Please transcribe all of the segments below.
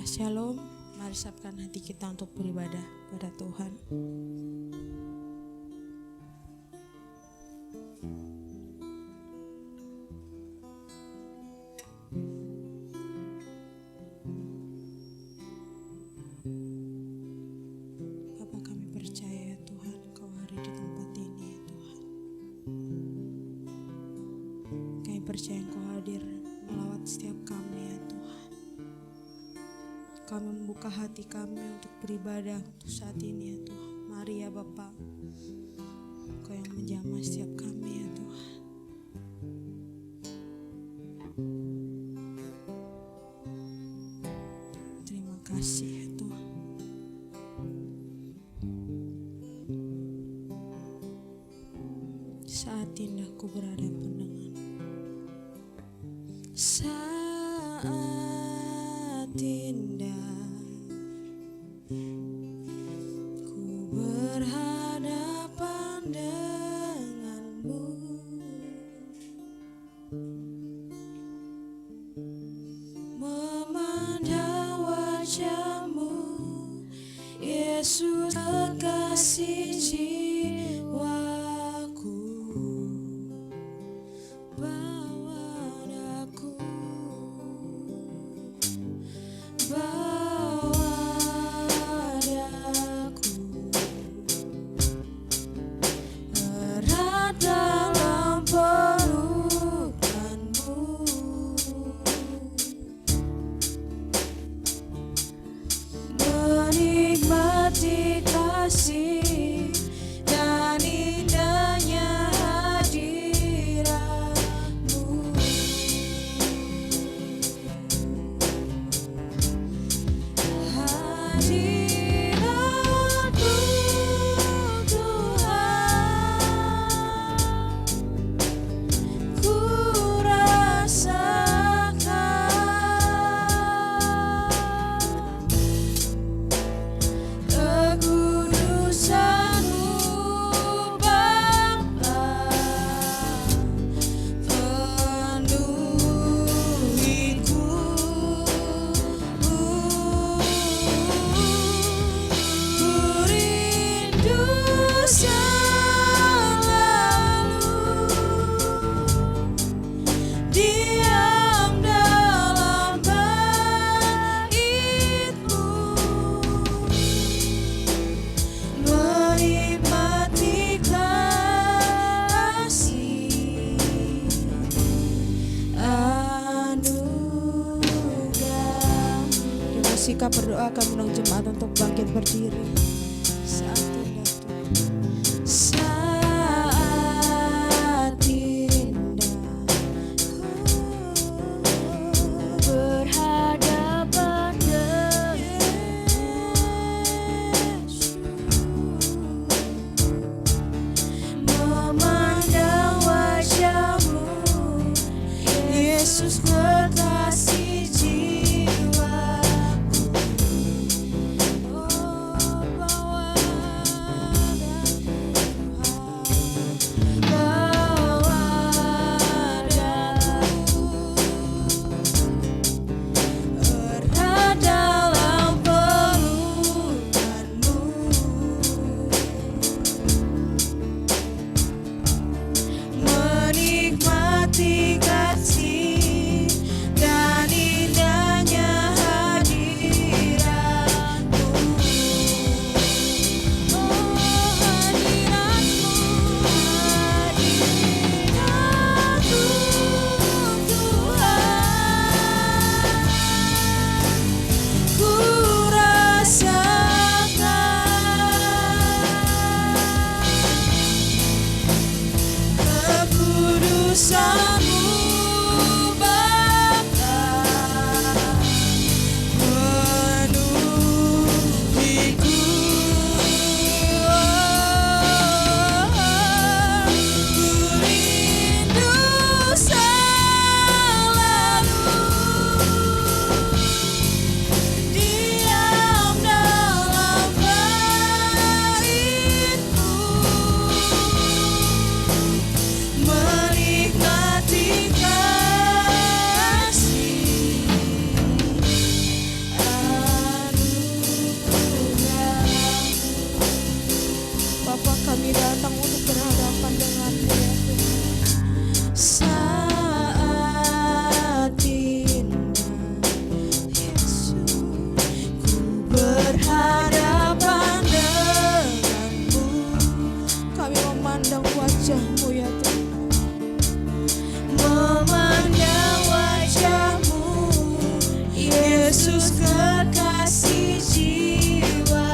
Shalom, mari siapkan hati kita untuk beribadah pada Tuhan. Bapa, kami percaya ya Tuhan, Kau hari di tempat ini ya Tuhan. Kami percaya Engkau hadir melawat setiap kami ya Tuhan. Kami membuka hati kami untuk beribadah untuk saat ini ya Tuhan. Mari ya Bapa, Kau yang menjamah setiap kami ya Tuhan. Terima kasih ya Tuhan. Saat indah ku berhadapan dengan saat indah ku berhadapan denganmu, memandang wajahmu, Yesus kekasih jiwaku. Menikmati kasih dan indahnya hadiratmu. Hadiratmu Tuhan, ku rasakan kekudusan-Mu Bapa, penuhiku. Ku rindu selalu diam dalam bait-Mu, menikmati kasih anugerah. Dengan sikap berdoa kami undang jemaat untuk bangkit berdiri. Saat indah Tuhan, saat indah berhadapan dengan Yesus, memandang wajah-Mu, Yesus kekasih jiwaku. Oh, Yesus kekasih jiwa.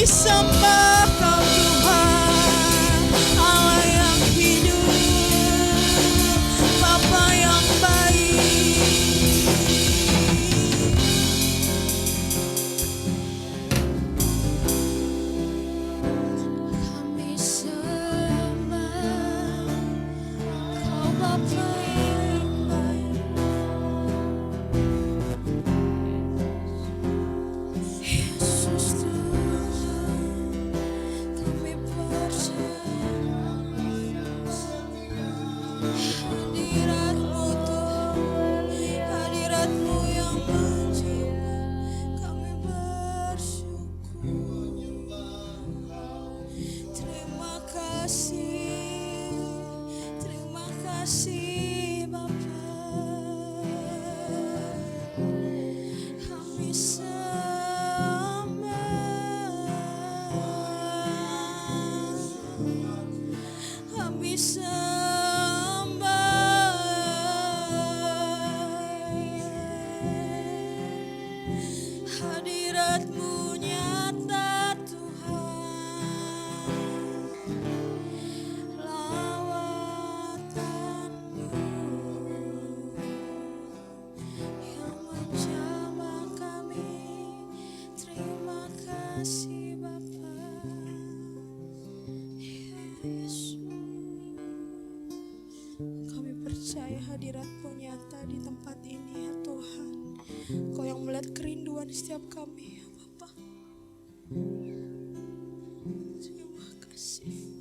Sembah Kau Tuhan, Allah yang hidup, Bapa yang baik. Kami sembah Kau Bapa yang baik. Yesus Tuhan. hadirat-Mu nyata di tempat ini ya Tuhan. Kau yang melihat kerinduan setiap kami ya Bapa. Terima kasih.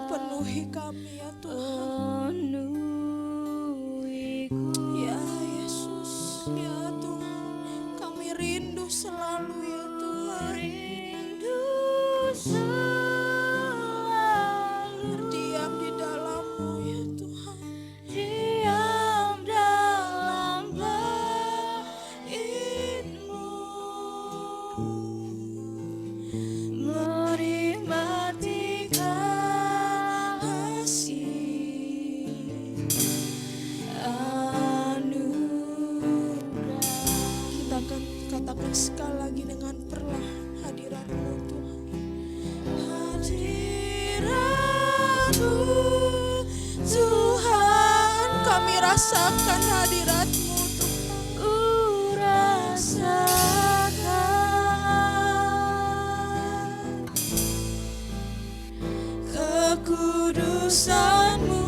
Penuhi kami ya Tuhan. Ya Yesus, ya Tuhan, kami rindu selalu ya Tuhan. Rindu selalu berdiam di dalam-Mu ya Tuhan. Diam dalam bait-Mu. Katakan sekali lagi dengan perlahan hadirat-Mu Tuhan. Hadirat-Mu Tuhan, kami rasakan hadirat-Mu Tuhan. Ku rasakan kekudusan-Mu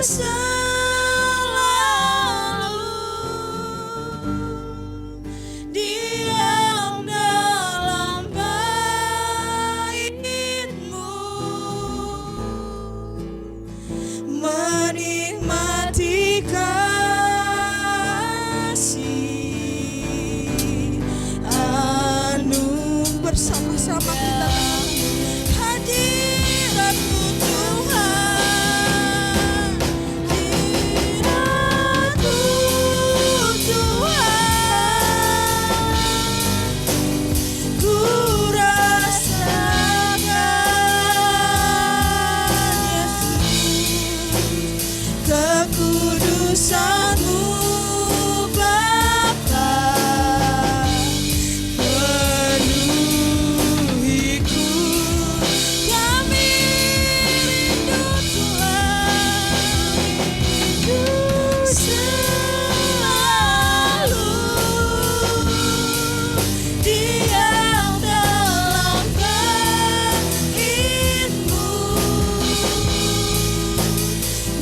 selalu diam dalam bait-Mu, menikmati kasih anu. Bersama-sama kita hadirat-Mu Tuhan. Kekudusan-Mu Bapa, penuhiku. Kami rindu Tuhan, rindu selalu diam dalam bait-Mu,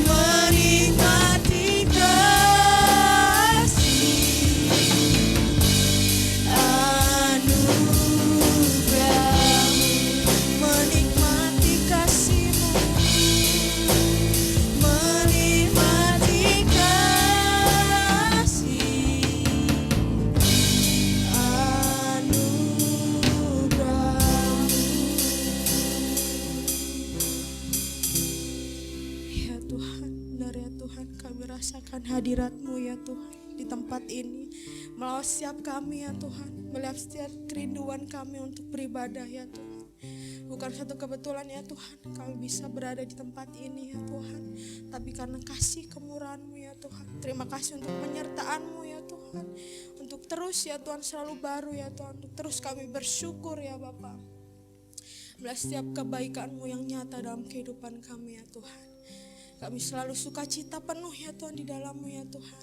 menikmati kasih anugerah-Mu, menikmati kasih-Mu, menikmati kasih anugerah-Mu. Ya Tuhan, benar ya Tuhan, kami rasakan hadirat-Mu ya Tuhan di tempat ini, melalui setiap kami ya Tuhan, melihat setiap kerinduan kami untuk beribadah ya Tuhan. Bukan satu kebetulan ya Tuhan kami bisa berada di tempat ini ya Tuhan, tapi karena kasih kemurahan-Mu ya Tuhan. Terima kasih untuk penyertaan-Mu ya Tuhan, untuk terus ya Tuhan selalu baru ya Tuhan, untuk terus kami bersyukur ya Bapa, melihat setiap kebaikan-Mu yang nyata dalam kehidupan kami ya Tuhan. Kami selalu sukacita penuh ya Tuhan di dalam-Mu ya Tuhan.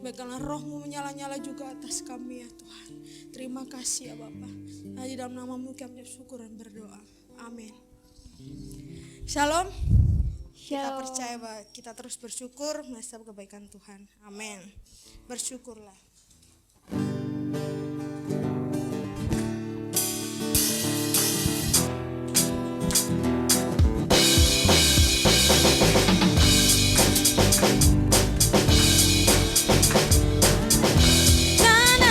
Baiklah Roh-Mu menyala-nyala juga atas kami ya Tuhan. Terima kasih ya Bapa. Nah, di dalam nama-Mu kami bersyukur dan berdoa. Amin. Shalom. Kita percaya bahwa kita terus bersyukur melihat kebaikan Tuhan. Amin. Bersyukurlah. Na na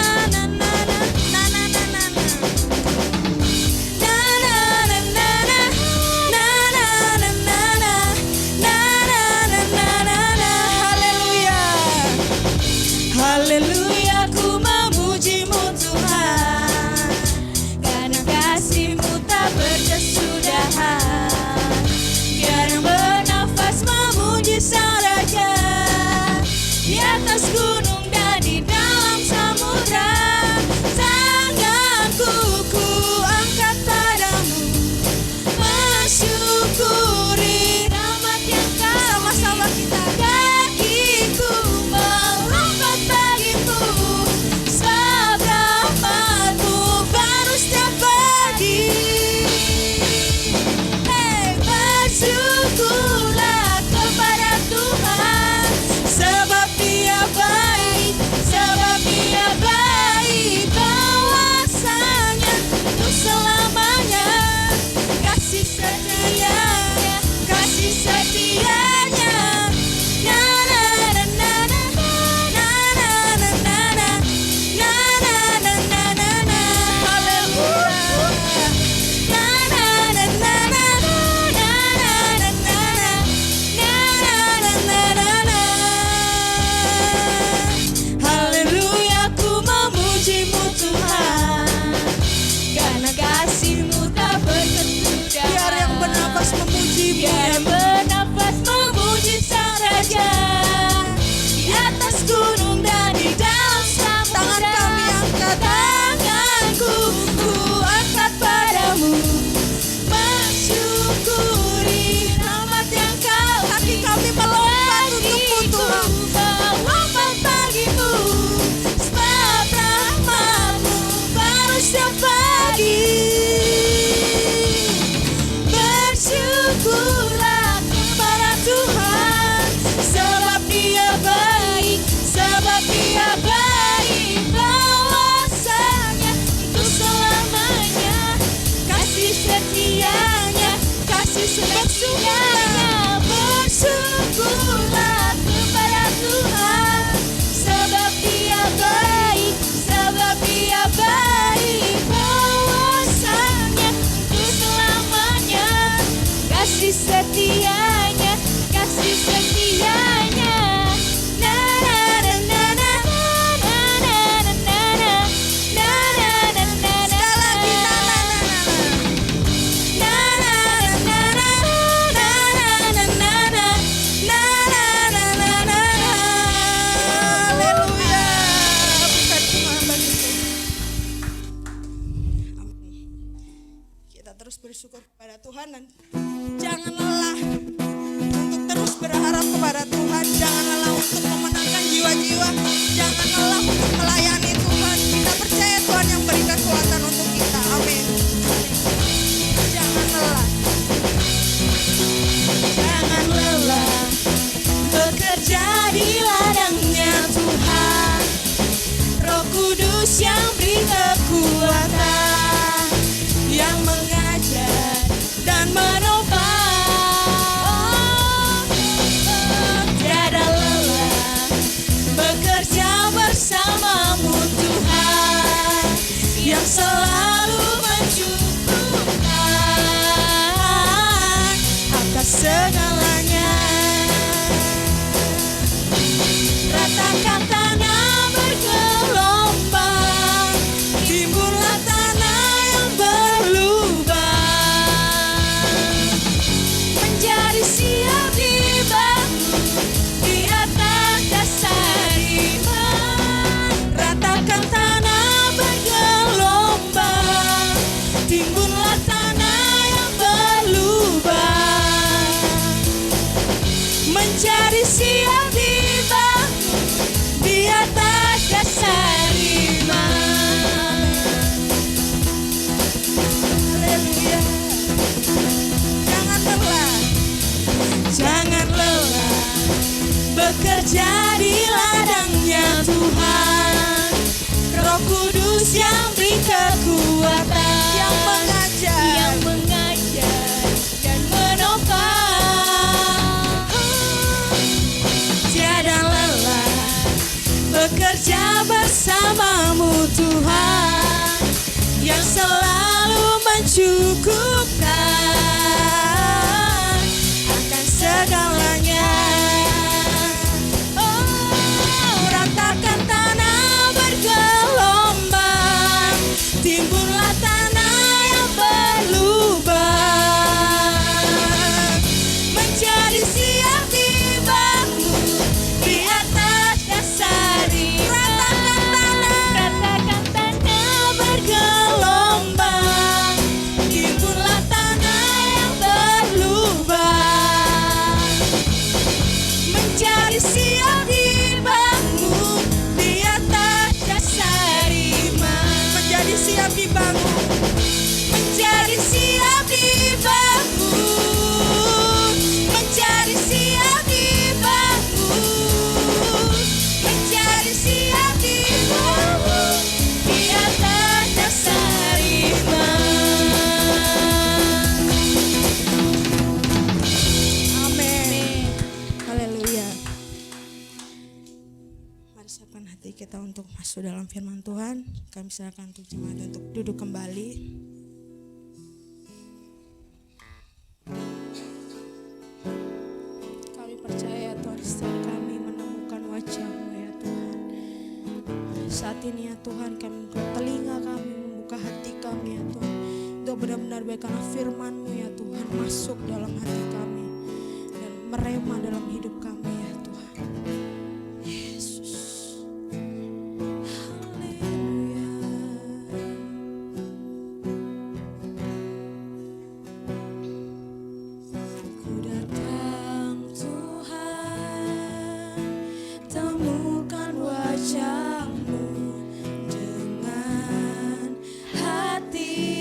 Bersyukurlah kepada Tuhan, sebab Dia baik, sebab Dia baik. Bahwasanya untuk selamanya, kasih setianya, kasih setianya. Bersyukurlah kepada Tuhan, sebab Dia baik, sebab Dia baik. Bahwasanya untuk selamanya, kasih setianya, kasih setianya. Na na na na na na na na na na na na na na. Haleluya. Bukan cuma begitu. Kita terus bersyukur kepada Tuhan dan jangan lelah untuk terus berharap kepada Tuhan. Jangan lelah untuk memenangkan jiwa-jiwa. Jangan lelah untuk melayani Tuhan. Kita percaya Tuhan yang beri kekuatan untuk kita. Amin. Jangan lelah. Jangan lelah bekerja di ladangnya Tuhan. Roh Kudus yang beri kekuatan, yang mengajar dan menopang. Tiada lelah bekerja bersamamu Tuhan, yang selalu mencukupkan atas segalanya. Ratakan tanah bergelombang, timbullah tanah yang berlubang, menjadi siap dibangun di atas dasar iman. Ratakan tanah bergelombang, timbullah tanah yang berlubang, menjadi siap dibangun di atas dasar iman. Haleluya. Jangan lelah, jangan lelah bekerja di ladangnya Tuhan. Roh Kudus yang beri kekuatan, yang mengajar dan menopang. Tiada lelah bekerja bersamamu Tuhan, yang selalu mencukupkan akan segalanya. Oh, ratakan tanah bergelombang, timbullah tanah yang berlubang, menjadi siap dibangun di atas dasar iman. Ratakan tanah bergelombang, timbullah tanah yang berlubang, menjadi siap dibangun di atas dasar iman. Menjadi siap dibangun, menjadi siap dibangun, menjadi siap dibangun, menjadi siap dibangun di atas dasar iman. Amin. Haleluya. Mari siapkan hati kita untuk masuk dalam firman Tuhan. Kami silakan untuk jemaat untuk duduk kembali. Kami percaya Tuhan, setiap kami menemukan wajah-Mu ya Tuhan. Saat ini ya Tuhan, kami membuka telinga kami, membuka hati kami ya Tuhan, untuk benar-benar biarkanlah firman-Mu ya Tuhan masuk dalam hati kami dan merema dalam hidup kami ya Tuhan. Yesus. Haleluya. Ku datang Tuhan, temukan wajah-Mu dengan hati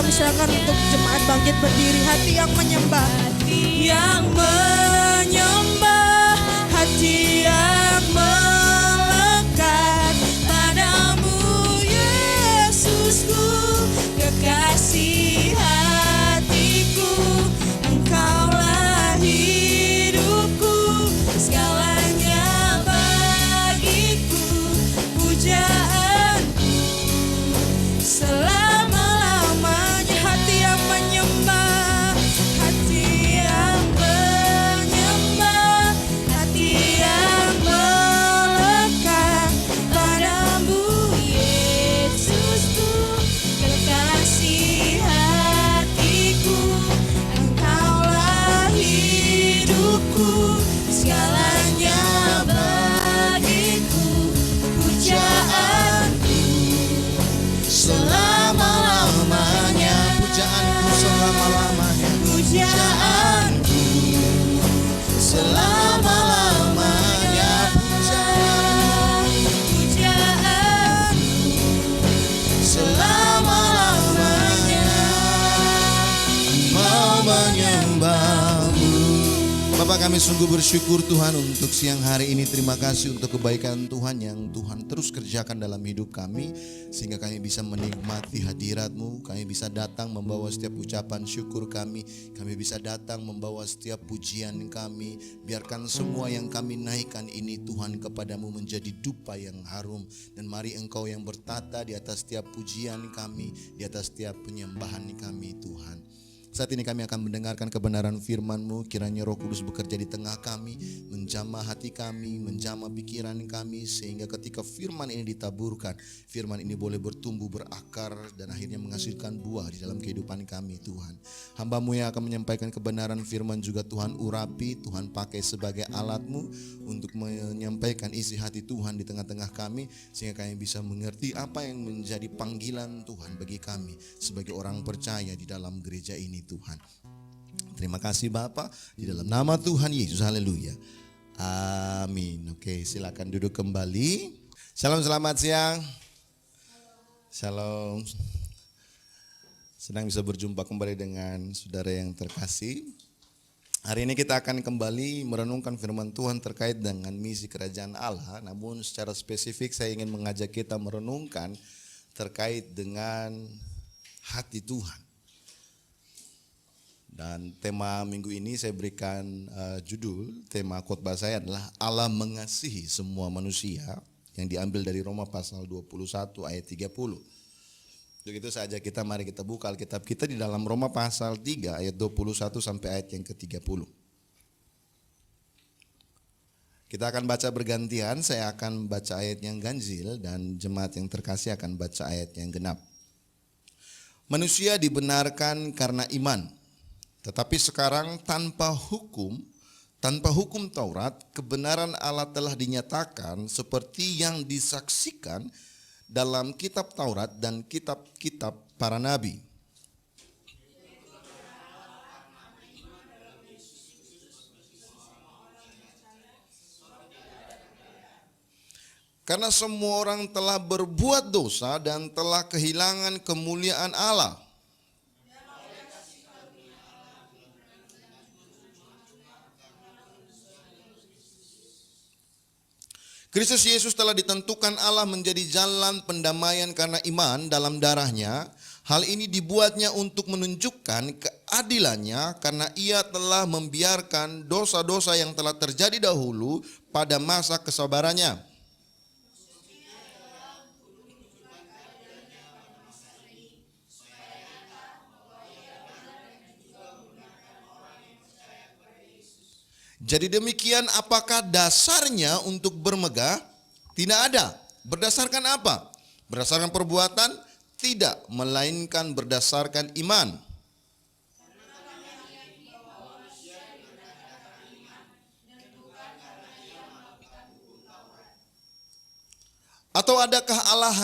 Persilakan untuk jemaat bangkit berdiri. Hati yang menyembah, yang menyembah, hati yang melekat padamu Yesusku, kekasih hatiku. Engkaulah hidupku, segalanya bagiku. Pujaanku selama-lamanya. Hati yang menyembah, hati yang menyembah, hati yang melekat padamu Yesusku, kekasih hatiku. Engkaulah hidupku, segalanya bagiku. Pujaanku selama-lamanya, pujaanku selama-lamanya, pujaanku selama-lamanya, pujaanku selama-lamanya. mau menyembahmu. Bapak, kami sungguh bersyukur Tuhan untuk siang hari ini. Terima kasih untuk kebaikan Tuhan yang Tuhan terus kerjakan dalam hidup kami, sehingga kami bisa menikmati hadirat-Mu. Kami bisa datang membawa setiap ucapan syukur kami. Kami bisa datang membawa setiap pujian kami. Biarkan semua yang kami naikkan ini Tuhan kepadamu menjadi dupa yang harum. Dan mari Engkau yang bertata di atas setiap pujian kami, di atas setiap penyembahan kami Tuhan. Saat ini kami akan mendengarkan kebenaran firman-Mu. Kiranya Roh Kudus bekerja di tengah kami, menjamah hati kami, menjamah pikiran kami, sehingga ketika firman ini ditaburkan, firman ini boleh bertumbuh, berakar, dan akhirnya menghasilkan buah di dalam kehidupan kami Tuhan. Hamba-Mu yang akan menyampaikan kebenaran firman juga Tuhan urapi, Tuhan pakai sebagai alat-Mu untuk menyampaikan isi hati Tuhan di tengah-tengah kami, sehingga kami bisa mengerti apa yang menjadi panggilan Tuhan bagi kami sebagai orang percaya di dalam gereja ini Tuhan. Terima kasih Bapa, di dalam nama Tuhan Yesus, haleluya, amin. Oke, silakan duduk kembali. Shalom, selamat siang. Shalom. Senang bisa berjumpa kembali dengan saudara yang terkasih. Hari ini kita akan kembali merenungkan firman Tuhan terkait dengan misi kerajaan Allah. Namun secara spesifik saya ingin mengajak kita merenungkan terkait dengan hati Tuhan. Dan tema minggu ini saya berikan judul, tema khotbah saya adalah Allah mengasihi semua manusia, yang diambil dari Roma pasal 21 ayat 30. Begitu saja kita, mari kita buka Alkitab kita di dalam Roma pasal 3 ayat 21 sampai ayat yang ke-30. Kita akan baca bergantian, saya akan baca ayat yang ganjil dan jemaat yang terkasih akan baca ayat yang genap. Manusia dibenarkan karena iman. Tetapi sekarang tanpa hukum Taurat, kebenaran Allah telah dinyatakan seperti yang disaksikan dalam kitab Taurat dan kitab-kitab para nabi. Karena semua orang telah berbuat dosa dan telah kehilangan kemuliaan Allah. Kristus Yesus telah ditentukan Allah menjadi jalan pendamaian karena iman dalam darahnya. Hal ini dibuatnya untuk menunjukkan keadilannya karena ia telah membiarkan dosa-dosa yang telah terjadi dahulu pada masa kesabarannya. Jadi demikian, apakah dasarnya untuk bermegah? Tidak ada. Berdasarkan apa? Berdasarkan perbuatan? Tidak, melainkan berdasarkan iman. Atau adakah Allah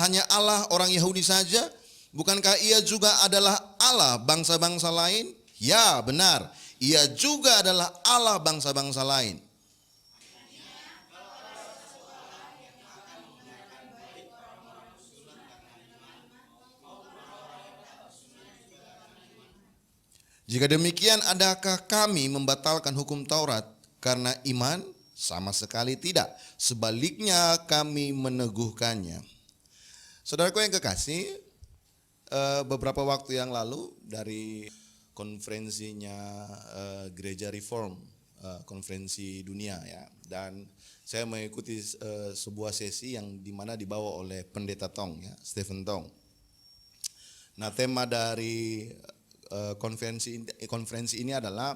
hanya Allah orang Yahudi saja? Bukankah ia juga adalah Allah bangsa-bangsa lain? Ya, benar. Ia juga adalah Allah bangsa-bangsa lain. Jika demikian, adakah kami membatalkan hukum Taurat karena iman? Sama sekali tidak. Sebaliknya kami meneguhkannya. Saudaraku yang kekasih, beberapa waktu yang lalu dari konferensinya Gereja Reform, konferensi dunia ya, dan saya mengikuti sebuah sesi yang dimana dibawa oleh Pendeta Tong ya, Stephen Tong. Nah, tema dari konferensi ini adalah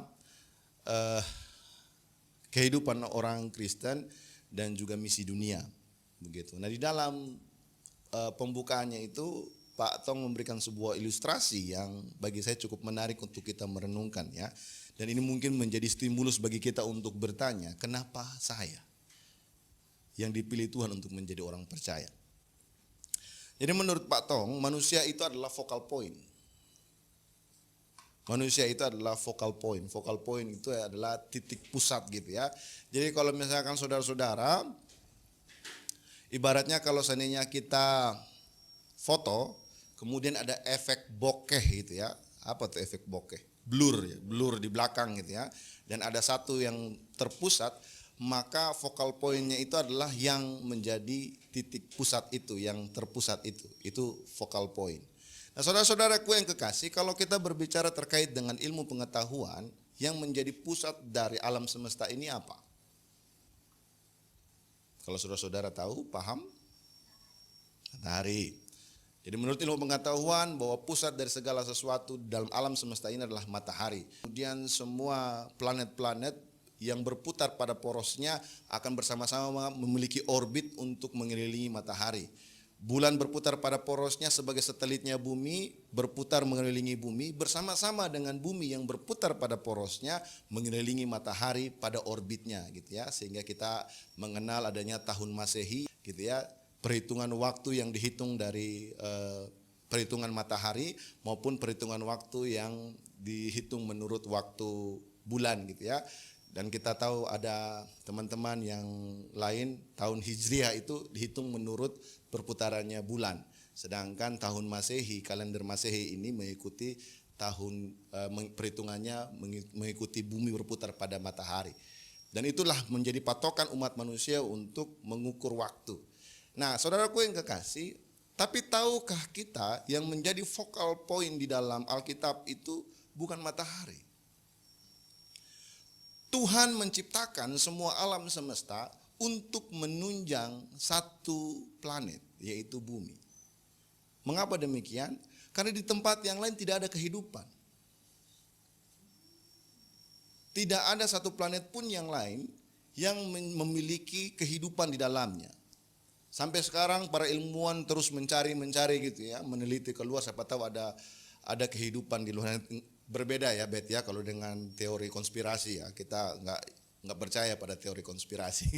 kehidupan orang Kristen dan juga misi dunia, begitu. Nah, di dalam pembukaannya itu Pak Tong memberikan sebuah ilustrasi yang bagi saya cukup menarik untuk kita merenungkan ya. Dan ini mungkin menjadi stimulus bagi kita untuk bertanya, kenapa saya yang dipilih Tuhan untuk menjadi orang percaya? Jadi menurut Pak Tong, manusia itu adalah focal point. Manusia itu adalah focal point. Focal point itu adalah titik pusat gitu ya. Jadi kalau misalkan saudara-saudara, ibaratnya kalau seandainya kita foto, kemudian ada efek bokeh gitu ya. Apa tuh efek bokeh? Blur ya, blur di belakang gitu ya. Dan ada satu yang terpusat, maka focal pointnya itu adalah yang menjadi titik pusat itu, yang terpusat itu focal point. Nah, saudara-saudaraku yang kekasih, kalau kita berbicara terkait dengan ilmu pengetahuan, yang menjadi pusat dari alam semesta ini apa? Kalau saudara-saudara tahu, paham? Matahari. Jadi menurut ilmu pengetahuan bahwa pusat dari segala sesuatu dalam alam semesta ini adalah matahari. Kemudian semua planet-planet yang berputar pada porosnya akan bersama-sama memiliki orbit untuk mengelilingi matahari. Bulan berputar pada porosnya sebagai satelitnya bumi, berputar mengelilingi bumi, bersama-sama dengan bumi yang berputar pada porosnya mengelilingi matahari pada orbitnya gitu ya. Sehingga kita mengenal adanya tahun Masehi gitu ya. Perhitungan waktu yang dihitung dari perhitungan matahari maupun perhitungan waktu yang dihitung menurut waktu bulan gitu ya. Dan kita tahu ada teman-teman yang lain tahun Hijriah itu dihitung menurut perputarannya bulan. Sedangkan tahun Masehi, kalender Masehi ini mengikuti tahun perhitungannya mengikuti bumi berputar pada matahari. Dan itulah menjadi patokan umat manusia untuk mengukur waktu. Nah, saudaraku yang kekasih, tapi tahukah kita yang menjadi focal point di dalam Alkitab itu bukan matahari? Tuhan menciptakan semua alam semesta untuk menunjang satu planet, yaitu bumi. Mengapa demikian? Karena di tempat yang lain tidak ada kehidupan. Tidak ada satu planet pun yang lain yang memiliki kehidupan di dalamnya. Sampai sekarang para ilmuwan terus mencari gitu ya, meneliti keluar, siapa tahu ada kehidupan di luar. Berbeda ya Bet ya, kalau dengan teori konspirasi ya, kita nggak percaya pada teori konspirasi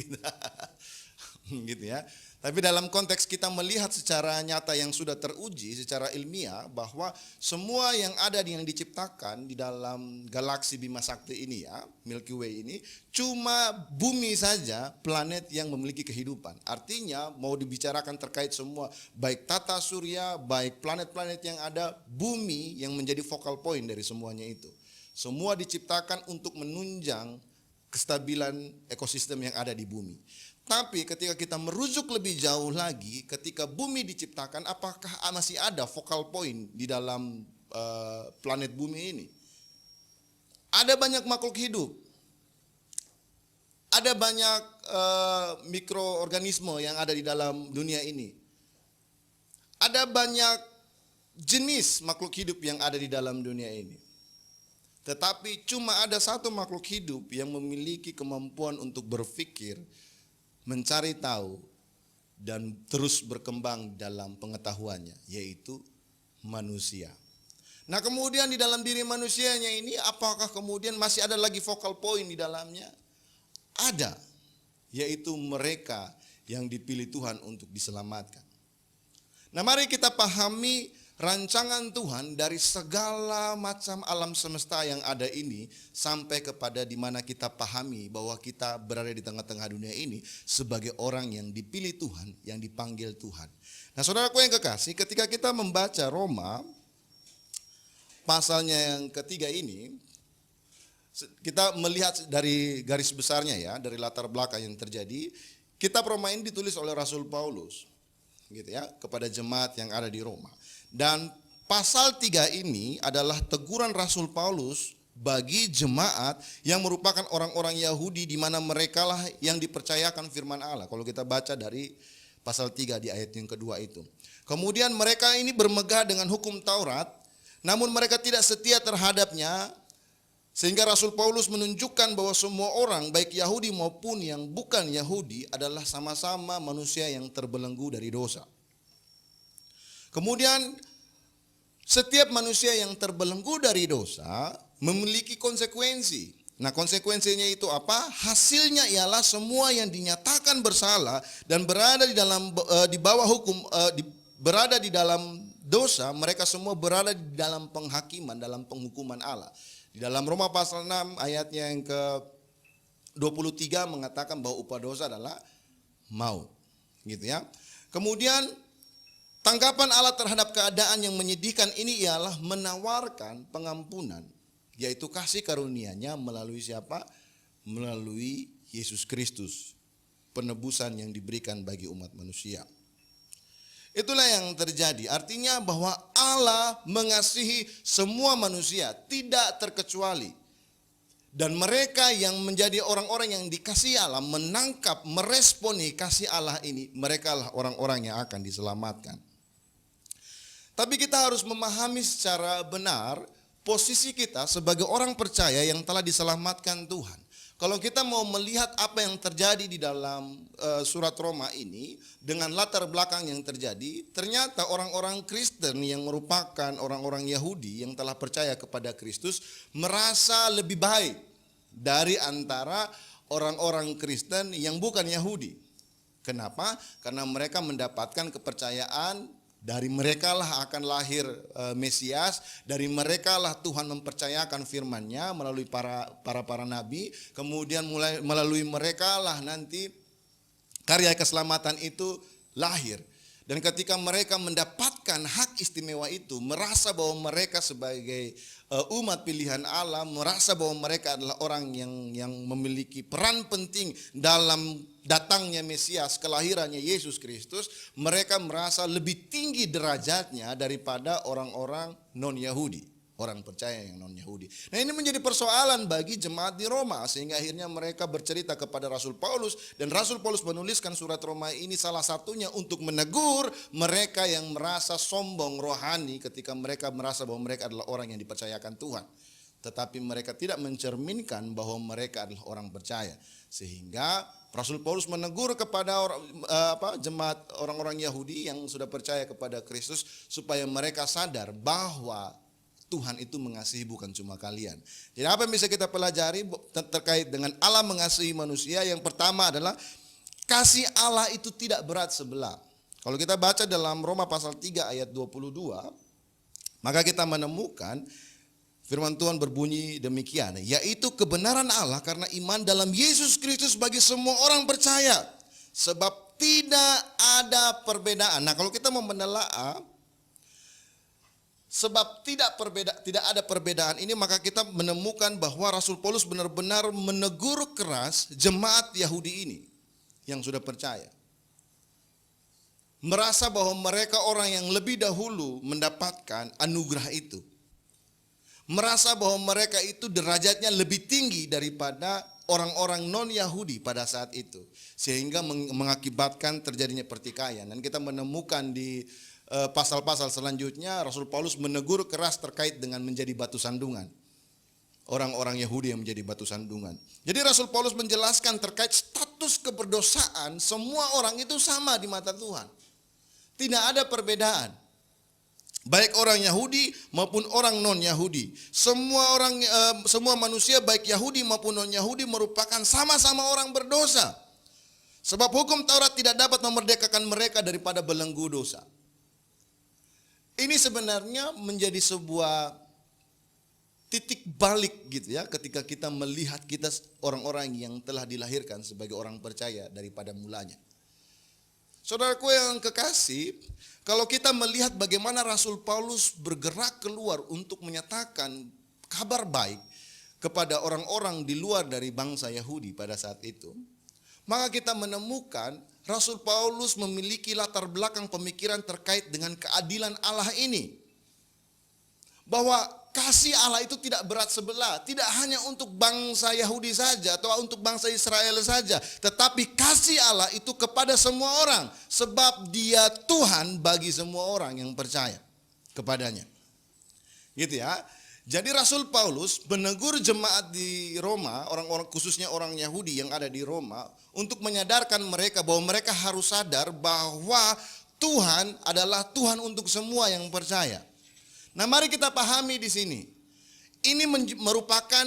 gitu ya. Tapi dalam konteks kita melihat secara nyata yang sudah teruji secara ilmiah bahwa semua yang ada yang diciptakan di dalam galaksi Bima Sakti ini ya, Milky Way ini, cuma bumi saja planet yang memiliki kehidupan. Artinya mau dibicarakan terkait semua, baik tata surya, baik planet-planet yang ada, bumi yang menjadi focal point dari semuanya itu. Semua diciptakan untuk menunjang kestabilan ekosistem yang ada di bumi. Tapi ketika kita merujuk lebih jauh lagi, ketika bumi diciptakan, apakah masih ada focal point di dalam planet bumi ini? Ada banyak makhluk hidup, ada banyak mikroorganisme yang ada di dalam dunia ini. Ada banyak jenis makhluk hidup yang ada di dalam dunia ini. Tetapi cuma ada satu makhluk hidup yang memiliki kemampuan untuk berpikir, mencari tahu, dan terus berkembang dalam pengetahuannya, yaitu manusia. Nah, kemudian di dalam diri manusianya ini, apakah kemudian masih ada lagi focal point di dalamnya? Ada, yaitu mereka yang dipilih Tuhan untuk diselamatkan. Nah, mari kita pahami rancangan Tuhan dari segala macam alam semesta yang ada ini sampai kepada di mana kita pahami bahwa kita berada di tengah-tengah dunia ini sebagai orang yang dipilih Tuhan, yang dipanggil Tuhan. Nah, saudaraku yang kekasih, ketika kita membaca Roma pasalnya yang ketiga ini, kita melihat dari garis besarnya ya, dari latar belakang yang terjadi. Kitab Roma ini ditulis oleh Rasul Paulus, gitu ya, kepada jemaat yang ada di Roma. Dan pasal 3 ini adalah teguran Rasul Paulus bagi jemaat yang merupakan orang-orang Yahudi, di mana mereka lah yang dipercayakan firman Allah. Kalau kita baca dari pasal 3 di ayat yang kedua itu. Kemudian mereka ini bermegah dengan hukum Taurat, namun mereka tidak setia terhadapnya, sehingga Rasul Paulus menunjukkan bahwa semua orang, baik Yahudi maupun yang bukan Yahudi, adalah sama-sama manusia yang terbelenggu dari dosa. Kemudian setiap manusia yang terbelenggu dari dosa memiliki konsekuensi. Nah, konsekuensinya itu apa? Hasilnya ialah semua yang dinyatakan bersalah dan berada di dalam di bawah hukum, berada di dalam dosa, mereka semua berada di dalam penghakiman, dalam penghukuman Allah. Di dalam Roma pasal 6 ayatnya yang ke-23 mengatakan bahwa upah dosa adalah maut, gitu ya. Kemudian tanggapan Allah terhadap keadaan yang menyedihkan ini ialah menawarkan pengampunan, yaitu kasih karunia-Nya melalui siapa? Melalui Yesus Kristus, penebusan yang diberikan bagi umat manusia. Itulah yang terjadi. Artinya bahwa Allah mengasihi semua manusia, tidak terkecuali. Dan mereka yang menjadi orang-orang yang dikasihi Allah, menangkap, meresponi kasih Allah ini, mereka lah orang-orang yang akan diselamatkan. Tapi kita harus memahami secara benar posisi kita sebagai orang percaya yang telah diselamatkan Tuhan. Kalau kita mau melihat apa yang terjadi di dalam surat Roma ini dengan latar belakang yang terjadi, ternyata orang-orang Kristen yang merupakan orang-orang Yahudi yang telah percaya kepada Kristus merasa lebih baik dari antara orang-orang Kristen yang bukan Yahudi. Kenapa? Karena mereka mendapatkan kepercayaan, dari mereka lah akan lahir Mesias, dari mereka lah Tuhan mempercayakan firman-Nya melalui para nabi, kemudian melalui mereka lah nanti karya keselamatan itu lahir. Dan ketika mereka mendapatkan hak istimewa itu, merasa bahwa mereka sebagai umat pilihan Allah, merasa bahwa mereka adalah orang yang memiliki peran penting dalam datangnya Mesias, kelahirannya Yesus Kristus, mereka merasa lebih tinggi derajatnya daripada orang-orang non-Yahudi, orang percaya yang non-Yahudi. Nah, ini menjadi persoalan bagi jemaat di Roma, sehingga akhirnya mereka bercerita kepada Rasul Paulus, dan Rasul Paulus menuliskan surat Roma ini salah satunya untuk menegur mereka yang merasa sombong rohani ketika mereka merasa bahwa mereka adalah orang yang dipercayakan Tuhan. Tetapi mereka tidak mencerminkan bahwa mereka adalah orang percaya. Sehingga Rasul Paulus menegur kepada jemaat orang-orang Yahudi yang sudah percaya kepada Kristus supaya mereka sadar bahwa Tuhan itu mengasihi bukan cuma kalian. Jadi apa yang bisa kita pelajari terkait dengan Allah mengasihi manusia? Yang pertama adalah kasih Allah itu tidak berat sebelah. Kalau kita baca dalam Roma pasal 3 ayat 22, maka kita menemukan firman Tuhan berbunyi demikian, yaitu kebenaran Allah karena iman dalam Yesus Kristus bagi semua orang percaya, sebab tidak ada perbedaan. Nah, kalau kita mau menelaah sebab tidak ada perbedaan ini, maka kita menemukan bahwa Rasul Paulus benar-benar menegur keras jemaat Yahudi ini yang sudah percaya. Merasa bahwa mereka orang yang lebih dahulu mendapatkan anugerah itu. Merasa bahwa mereka itu derajatnya lebih tinggi daripada orang-orang non-Yahudi pada saat itu. Sehingga mengakibatkan terjadinya pertikaian. Dan kita menemukan di pasal-pasal selanjutnya Rasul Paulus menegur keras terkait dengan menjadi batu sandungan. Orang-orang Yahudi yang menjadi batu sandungan. Jadi Rasul Paulus menjelaskan terkait status keberdosaan semua orang itu sama di mata Tuhan. Tidak ada perbedaan. Baik orang Yahudi maupun orang non-Yahudi. Semua manusia baik Yahudi maupun non-Yahudi merupakan sama-sama orang berdosa. Sebab hukum Taurat tidak dapat memerdekakan mereka daripada belenggu dosa. Ini sebenarnya menjadi sebuah titik balik gitu ya, ketika kita melihat kita orang-orang yang telah dilahirkan sebagai orang percaya daripada mulanya. Saudaraku yang kekasih, kalau kita melihat bagaimana Rasul Paulus bergerak keluar untuk menyatakan kabar baik kepada orang-orang di luar dari bangsa Yahudi pada saat itu, maka kita menemukan Rasul Paulus memiliki latar belakang pemikiran terkait dengan keadilan Allah ini. Bahwa kasih Allah itu tidak berat sebelah, tidak hanya untuk bangsa Yahudi saja atau untuk bangsa Israel saja, tetapi kasih Allah itu kepada semua orang, sebab Dia Tuhan bagi semua orang yang percaya kepadanya. Gitu ya. Jadi Rasul Paulus menegur jemaat di Roma, orang-orang khususnya orang Yahudi yang ada di Roma, untuk menyadarkan mereka bahwa mereka harus sadar bahwa Tuhan adalah Tuhan untuk semua yang percaya. Nah, mari kita pahami di sini. Ini merupakan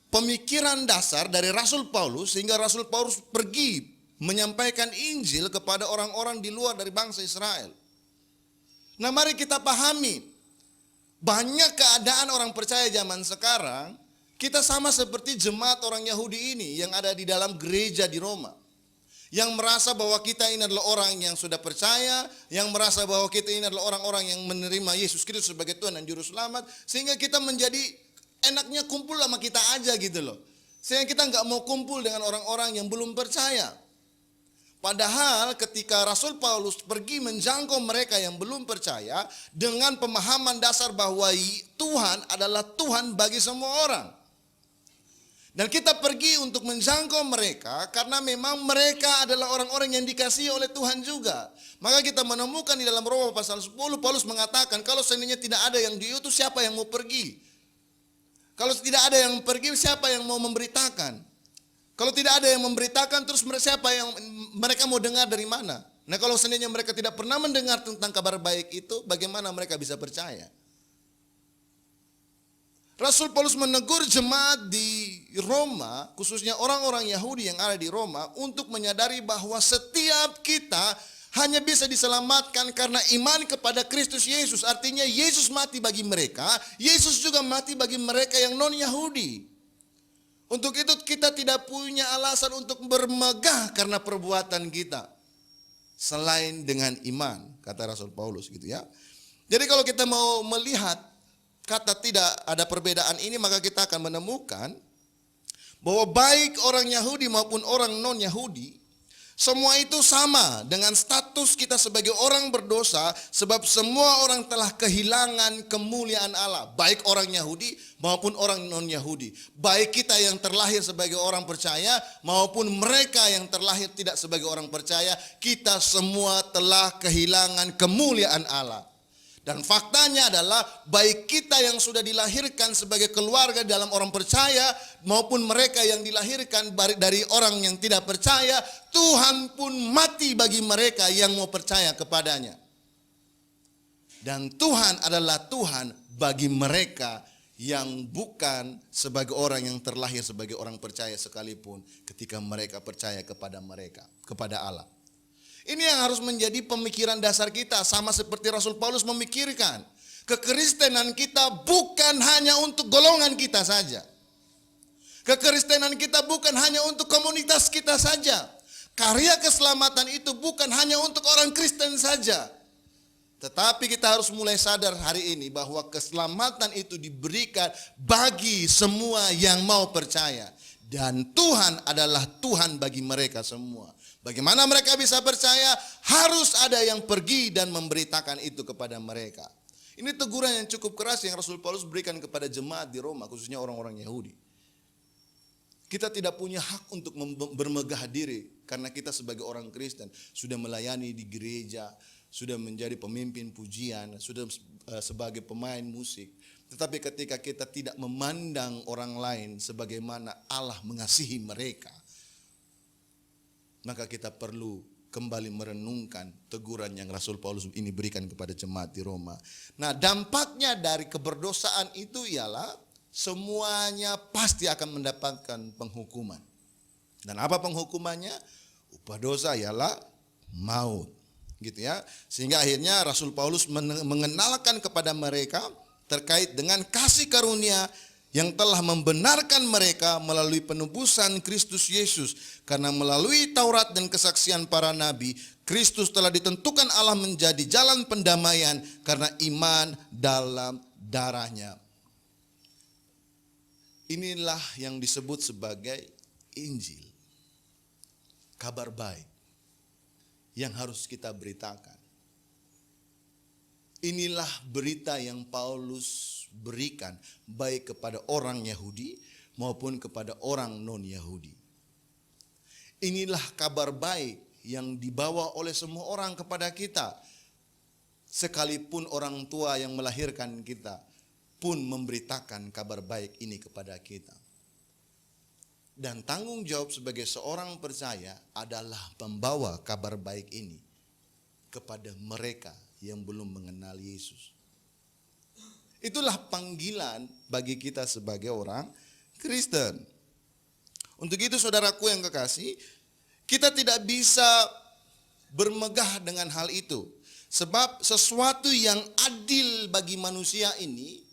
pemikiran dasar dari Rasul Paulus sehingga Rasul Paulus pergi menyampaikan Injil kepada orang-orang di luar dari bangsa Israel. Nah, mari kita pahami. Banyak keadaan orang percaya zaman sekarang, kita sama seperti jemaat orang Yahudi ini yang ada di dalam gereja di Roma. Yang merasa bahwa kita ini adalah orang yang sudah percaya, yang merasa bahwa kita ini adalah orang-orang yang menerima Yesus Kristus sebagai Tuhan dan Juru Selamat, sehingga kita menjadi enaknya kumpul sama kita aja gitu loh. Sehingga kita nggak mau kumpul dengan orang-orang yang belum percaya. Padahal ketika Rasul Paulus pergi menjangkau mereka yang belum percaya dengan pemahaman dasar bahwa Tuhan adalah Tuhan bagi semua orang. Dan kita pergi untuk menjangkau mereka karena memang mereka adalah orang-orang yang dikasihi oleh Tuhan juga. Maka kita menemukan di dalam Roma pasal 10 Paulus mengatakan kalau seandainya tidak ada yang diutus, siapa yang mau pergi? Kalau tidak ada yang pergi, siapa yang mau memberitakan? Kalau tidak ada yang memberitakan, terus siapa yang mereka mau dengar dari mana? Nah, kalau seandainya mereka tidak pernah mendengar tentang kabar baik itu, bagaimana mereka bisa percaya? Rasul Paulus menegur jemaat di Roma, khususnya orang-orang Yahudi yang ada di Roma, untuk menyadari bahwa setiap kita hanya bisa diselamatkan karena iman kepada Kristus Yesus. Artinya Yesus mati bagi mereka, Yesus juga mati bagi mereka yang non-Yahudi. Untuk itu kita tidak punya alasan untuk bermegah karena perbuatan kita. Selain dengan iman, kata Rasul Paulus gitu ya. Jadi kalau kita mau melihat kata tidak ada perbedaan ini, maka kita akan menemukan bahwa baik orang Yahudi maupun orang non-Yahudi, semua itu sama dengan status kita sebagai orang berdosa, sebab semua orang telah kehilangan kemuliaan Allah. Baik orang Yahudi maupun orang non-Yahudi. Baik kita yang terlahir sebagai orang percaya maupun mereka yang terlahir tidak sebagai orang percaya, kita semua telah kehilangan kemuliaan Allah. Dan faktanya adalah baik kita yang sudah dilahirkan sebagai keluarga dalam orang percaya maupun mereka yang dilahirkan dari orang yang tidak percaya, Tuhan pun mati bagi mereka yang mau percaya kepadanya. Dan Tuhan adalah Tuhan bagi mereka yang bukan sebagai orang yang terlahir sebagai orang percaya sekalipun ketika mereka percaya kepada Allah. Ini yang harus menjadi pemikiran dasar kita, sama seperti Rasul Paulus memikirkan. Kekristenan kita bukan hanya untuk golongan kita saja. Kekristenan kita bukan hanya untuk komunitas kita saja. Karya keselamatan itu bukan hanya untuk orang Kristen saja. Tetapi kita harus mulai sadar hari ini bahwa keselamatan itu diberikan bagi semua yang mau percaya. Dan Tuhan adalah Tuhan bagi mereka semua. Bagaimana mereka bisa percaya? Harus ada yang pergi dan memberitakan itu kepada mereka. Ini teguran yang cukup keras yang Rasul Paulus berikan kepada jemaat di Roma, khususnya orang-orang Yahudi. Kita tidak punya hak untuk bermegah diri karena kita sebagai orang Kristen sudah melayani di gereja, sudah menjadi pemimpin pujian, sudah sebagai pemain musik. Tetapi ketika kita tidak memandang orang lain sebagaimana Allah mengasihi mereka, maka kita perlu kembali merenungkan teguran yang Rasul Paulus ini berikan kepada jemaat di Roma. Nah, dampaknya dari keberdosaan itu ialah semuanya pasti akan mendapatkan penghukuman. Dan apa penghukumannya? Upah dosa ialah maut. Gitu ya. Sehingga akhirnya Rasul Paulus mengenalkan kepada mereka terkait dengan kasih karunia yang telah membenarkan mereka melalui penebusan Kristus Yesus. Karena melalui Taurat dan kesaksian para nabi, Kristus telah ditentukan Allah menjadi jalan pendamaian karena iman dalam darahnya. Inilah yang disebut sebagai Injil, kabar baik yang harus kita beritakan. Inilah berita yang Paulus berikan baik kepada orang Yahudi maupun kepada orang non-Yahudi. Inilah kabar baik yang dibawa oleh semua orang kepada kita. Sekalipun orang tua yang melahirkan kita pun memberitakan kabar baik ini kepada kita. Dan tanggung jawab sebagai seorang percaya adalah membawa kabar baik ini kepada mereka yang belum mengenal Yesus. Itulah panggilan bagi kita sebagai orang Kristen. Untuk itu saudaraku yang kekasih, kita tidak bisa bermegah dengan hal itu. Sebab sesuatu yang adil bagi manusia ini,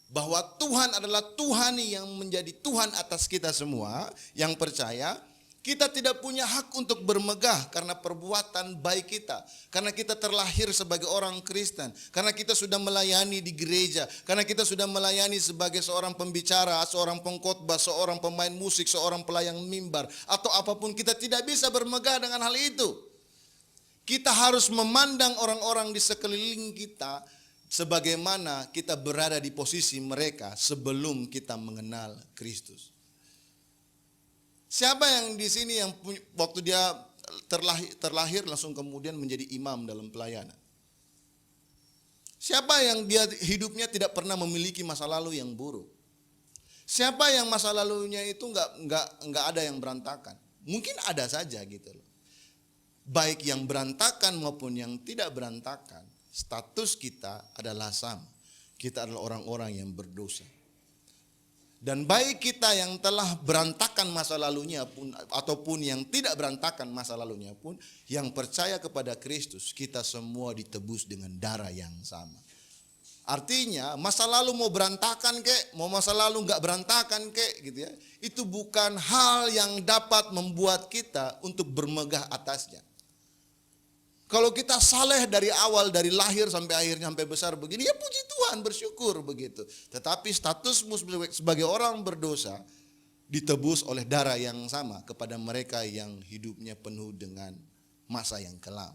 bahwa Tuhan adalah Tuhan yang menjadi Tuhan atas kita semua yang percaya, kita tidak punya hak untuk bermegah karena perbuatan baik kita. Karena kita terlahir sebagai orang Kristen. Karena kita sudah melayani di gereja. Karena kita sudah melayani sebagai seorang pembicara, seorang pengkhotbah, seorang pemain musik, seorang pelayang mimbar. Atau apapun, kita tidak bisa bermegah dengan hal itu. Kita harus memandang orang-orang di sekeliling kita sebagaimana kita berada di posisi mereka sebelum kita mengenal Kristus. Siapa yang di sini yang waktu dia terlahir langsung kemudian menjadi imam dalam pelayanan? Siapa yang dia hidupnya tidak pernah memiliki masa lalu yang buruk? Siapa yang masa lalunya itu nggak ada yang berantakan? Mungkin ada saja gitu loh. Baik yang berantakan maupun yang tidak berantakan, status kita adalah sama. Kita adalah orang-orang yang berdosa. Dan baik kita yang telah berantakan masa lalunya pun, ataupun yang tidak berantakan masa lalunya pun, yang percaya kepada Kristus, kita semua ditebus dengan darah yang sama. Artinya masa lalu mau berantakan kek, mau masa lalu nggak berantakan kek gitu ya, itu bukan hal yang dapat membuat kita untuk bermegah atasnya. Kalau kita saleh dari awal, dari lahir sampai akhirnya sampai besar begini, ya puji Tuhan, bersyukur begitu. Tetapi statusmu sebagai orang berdosa ditebus oleh darah yang sama kepada mereka yang hidupnya penuh dengan masa yang kelam.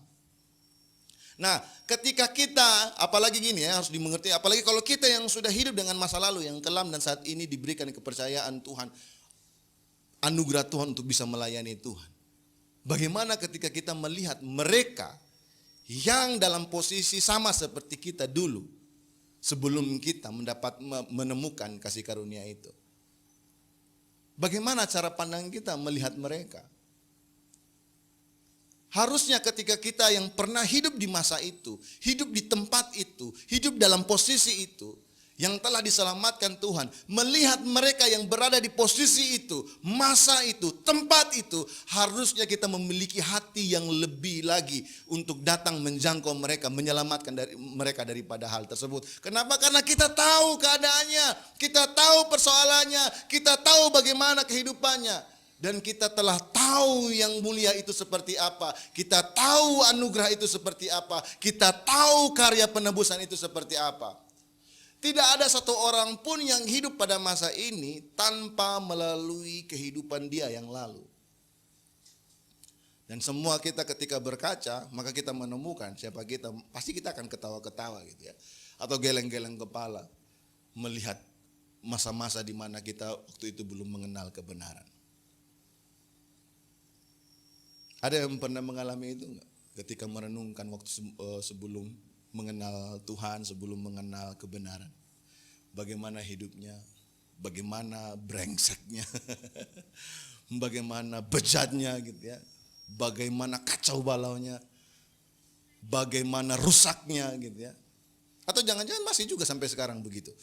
Nah, ketika kita, apalagi gini ya, harus dimengerti, apalagi kalau kita yang sudah hidup dengan masa lalu yang kelam dan saat ini diberikan kepercayaan Tuhan, anugerah Tuhan untuk bisa melayani Tuhan. Bagaimana ketika kita melihat mereka yang dalam posisi sama seperti kita dulu sebelum kita menemukan kasih karunia itu? Bagaimana cara pandang kita melihat mereka? Harusnya ketika kita yang pernah hidup di masa itu, hidup di tempat itu, hidup dalam posisi itu, yang telah diselamatkan Tuhan, melihat mereka yang berada di posisi itu, masa itu, tempat itu, harusnya kita memiliki hati yang lebih lagi untuk datang menjangkau mereka, menyelamatkan mereka daripada hal tersebut. Kenapa? Karena kita tahu keadaannya, kita tahu persoalannya, kita tahu bagaimana kehidupannya. Dan kita telah tahu yang mulia itu seperti apa, kita tahu anugerah itu seperti apa, kita tahu karya penebusan itu seperti apa. Tidak ada satu orang pun yang hidup pada masa ini tanpa melalui kehidupan dia yang lalu. Dan semua kita ketika berkaca, maka kita menemukan siapa kita, pasti kita akan ketawa-ketawa gitu ya. Atau geleng-geleng kepala melihat masa-masa di mana kita waktu itu belum mengenal kebenaran. Ada yang pernah mengalami itu enggak? Ketika merenungkan waktu sebelum mengenal Tuhan, sebelum mengenal kebenaran. Bagaimana hidupnya, bagaimana brengseknya, bagaimana bejatnya gitu ya. Bagaimana kacau balaunya, bagaimana rusaknya gitu ya. Atau jangan-jangan masih juga sampai sekarang begitu.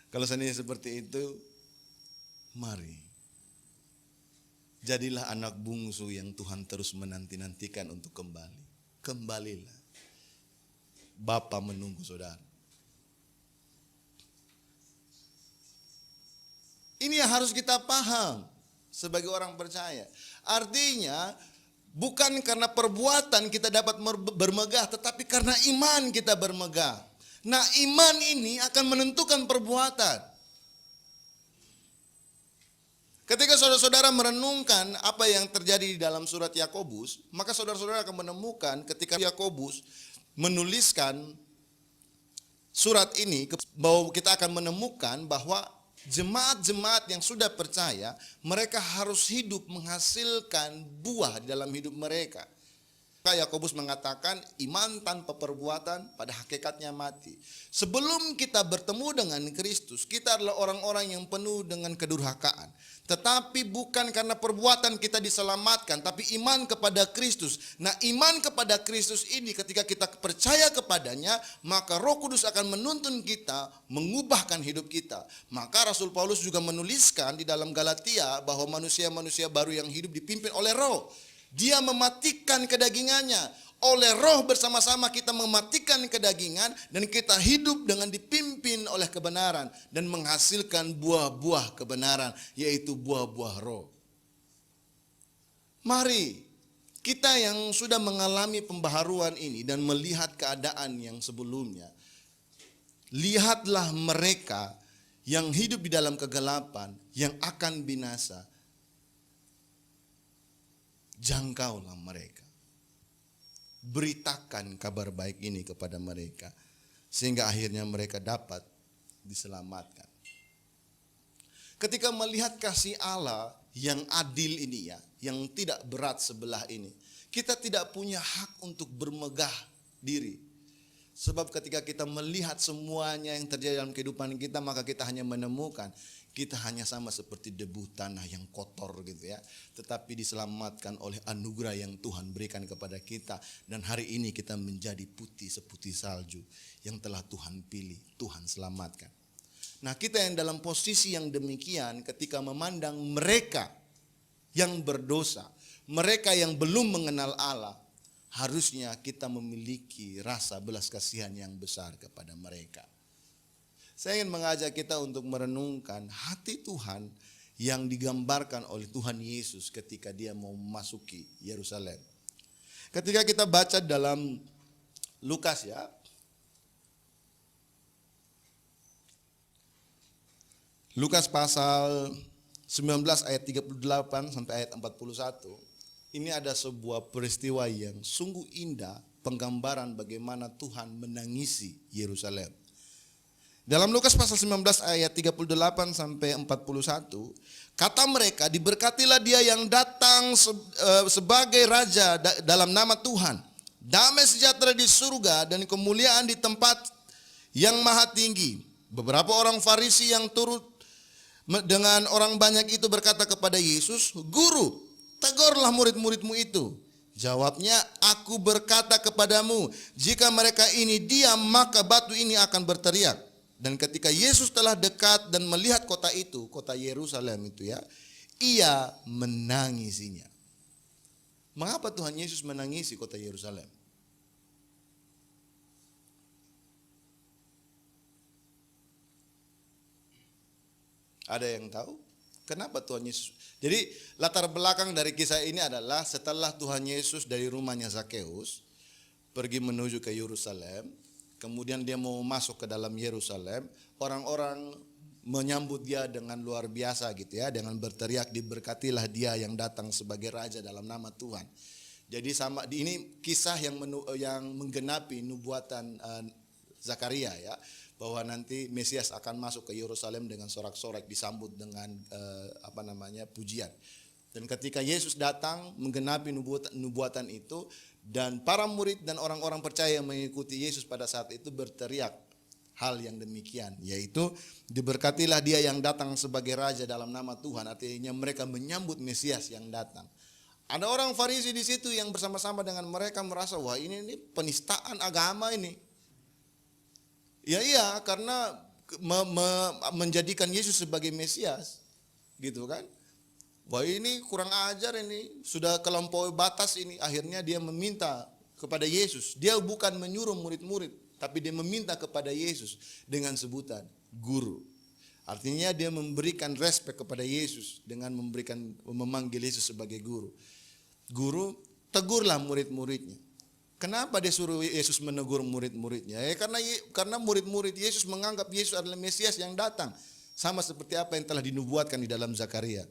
Kalau seandainya seperti itu, mari jadilah anak bungsu yang Tuhan terus menanti-nantikan untuk kembali. Kembalilah. Bapa menunggu saudara. Ini yang harus kita paham sebagai orang percaya. Artinya bukan karena perbuatan kita dapat bermegah, tetapi karena iman kita bermegah. Nah, iman ini akan menentukan perbuatan. Ketika saudara-saudara merenungkan apa yang terjadi di dalam surat Yakobus, maka saudara-saudara akan menemukan ketika Yakobus menuliskan surat ini, bahwa kita akan menemukan bahwa jemaat-jemaat yang sudah percaya, mereka harus hidup menghasilkan buah di dalam hidup mereka. Yakobus mengatakan iman tanpa perbuatan pada hakikatnya mati. Sebelum kita bertemu dengan Kristus, kita adalah orang-orang yang penuh dengan kedurhakaan. Tetapi bukan karena perbuatan kita diselamatkan, tapi iman kepada Kristus. Nah, iman kepada Kristus ini ketika kita percaya kepadanya, maka Roh Kudus akan menuntun kita, mengubahkan hidup kita. Maka Rasul Paulus juga menuliskan di dalam Galatia bahwa manusia-manusia baru yang hidup dipimpin oleh Roh. Dia mematikan kedagingannya. Oleh Roh bersama-sama kita mematikan kedagingan dan kita hidup dengan dipimpin oleh kebenaran dan menghasilkan buah-buah kebenaran, yaitu buah-buah Roh. Mari kita yang sudah mengalami pembaharuan ini dan melihat keadaan yang sebelumnya, lihatlah mereka yang hidup di dalam kegelapan, yang akan binasa. Jangkaulah mereka. Beritakan kabar baik ini kepada mereka, sehingga akhirnya mereka dapat diselamatkan. Ketika melihat kasih Allah yang adil ini ya, yang tidak berat sebelah ini, kita tidak punya hak untuk bermegah diri. Sebab ketika kita melihat semuanya yang terjadi dalam kehidupan kita, maka kita hanya menemukan kita hanya sama seperti debu tanah yang kotor gitu ya. Tetapi diselamatkan oleh anugerah yang Tuhan berikan kepada kita. Dan hari ini kita menjadi putih seputih salju yang telah Tuhan pilih, Tuhan selamatkan. Nah, kita yang dalam posisi yang demikian, ketika memandang mereka yang berdosa, mereka yang belum mengenal Allah, harusnya kita memiliki rasa belas kasihan yang besar kepada mereka. Saya ingin mengajak kita untuk merenungkan hati Tuhan yang digambarkan oleh Tuhan Yesus ketika dia mau memasuki Yerusalem. Ketika kita baca dalam Lukas ya, Lukas pasal 19 ayat 38 sampai ayat 41, ini ada sebuah peristiwa yang sungguh indah, penggambaran bagaimana Tuhan menangisi Yerusalem. Dalam Lukas pasal 19 ayat 38 sampai 41, kata mereka, diberkatilah dia yang datang sebagai raja dalam nama Tuhan. Damai sejahtera di surga dan kemuliaan di tempat yang maha tinggi. Beberapa orang Farisi yang turut dengan orang banyak itu berkata kepada Yesus, Guru, tegurlah murid-muridmu itu. Jawabnya, aku berkata kepadamu, jika mereka ini diam, maka batu ini akan berteriak. Dan ketika Yesus telah dekat dan melihat kota itu, kota Yerusalem itu ya, ia menangisinya. Mengapa Tuhan Yesus menangisi kota Yerusalem? Ada yang tahu? Kenapa Tuhan Yesus? Jadi latar belakang dari kisah ini adalah setelah Tuhan Yesus dari rumahnya Zakeus pergi menuju ke Yerusalem, kemudian dia mau masuk ke dalam Yerusalem, orang-orang menyambut dia dengan luar biasa gitu ya, dengan berteriak, diberkatilah dia yang datang sebagai raja dalam nama Tuhan. Jadi sama ini kisah yang menggenapi nubuatan Zakaria ya, bahwa nanti Mesias akan masuk ke Yerusalem dengan sorak-sorak, disambut dengan pujian. Dan ketika Yesus datang menggenapi nubuatan itu, dan para murid dan orang-orang percaya yang mengikuti Yesus pada saat itu berteriak hal yang demikian, yaitu diberkatilah dia yang datang sebagai raja dalam nama Tuhan. Artinya mereka menyambut Mesias yang datang. Ada orang Farisi di situ yang bersama-sama dengan mereka merasa, wah ini penistaan agama ini. Ya iya, karena menjadikan Yesus sebagai Mesias, gitu kan? Wah ini kurang ajar ini, sudah kelampaui batas ini. Akhirnya dia meminta kepada Yesus. Dia bukan menyuruh murid-murid tapi dia meminta kepada Yesus dengan sebutan guru. Artinya dia memberikan respek kepada Yesus dengan memanggil Yesus sebagai guru. Guru, tegurlah murid-muridnya. Kenapa dia suruh Yesus menegur murid-muridnya? Karena murid-murid Yesus menganggap Yesus adalah Mesias yang datang. Sama seperti apa yang telah dinubuatkan di dalam Zakaria.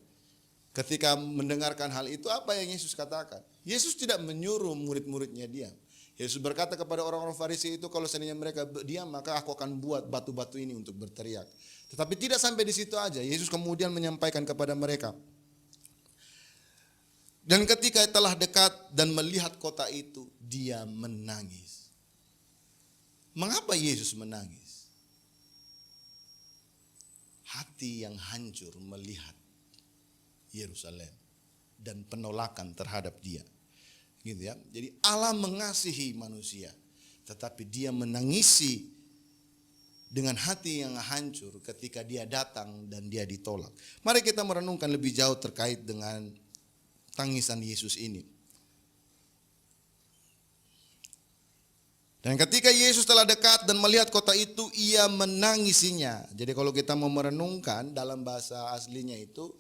Ketika mendengarkan hal itu, apa yang Yesus katakan? Yesus tidak menyuruh murid-muridnya diam. Yesus berkata kepada orang-orang Farisi itu, kalau seandainya mereka diam, maka aku akan buat batu-batu ini untuk berteriak. Tetapi tidak sampai di situ aja. Yesus kemudian menyampaikan kepada mereka. Dan ketika telah dekat dan melihat kota itu, dia menangis. Mengapa Yesus menangis? Hati yang hancur melihat Yerusalem dan penolakan terhadap dia. Gitu ya. Jadi Allah mengasihi manusia, tetapi dia menangisi dengan hati yang hancur ketika dia datang dan dia ditolak. Mari kita merenungkan lebih jauh terkait dengan tangisan Yesus ini. Dan ketika Yesus telah dekat dan melihat kota itu, ia menangisinya. Jadi kalau kita mau merenungkan dalam bahasa aslinya itu,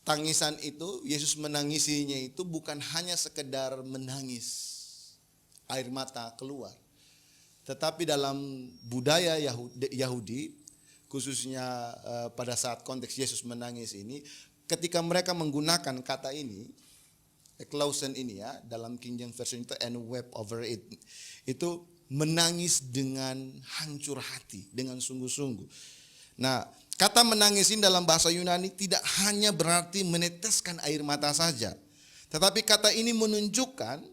tangisan itu, Yesus menangisinya itu bukan hanya sekedar menangis, air mata keluar. Tetapi dalam budaya Yahudi, khususnya pada saat konteks Yesus menangis ini, ketika mereka menggunakan kata ini, klausen ini ya, dalam King James Version itu and wept over it, itu menangis dengan hancur hati, dengan sungguh-sungguh. Nah, kata menangis ini dalam bahasa Yunani tidak hanya berarti meneteskan air mata saja, tetapi kata ini menunjukkan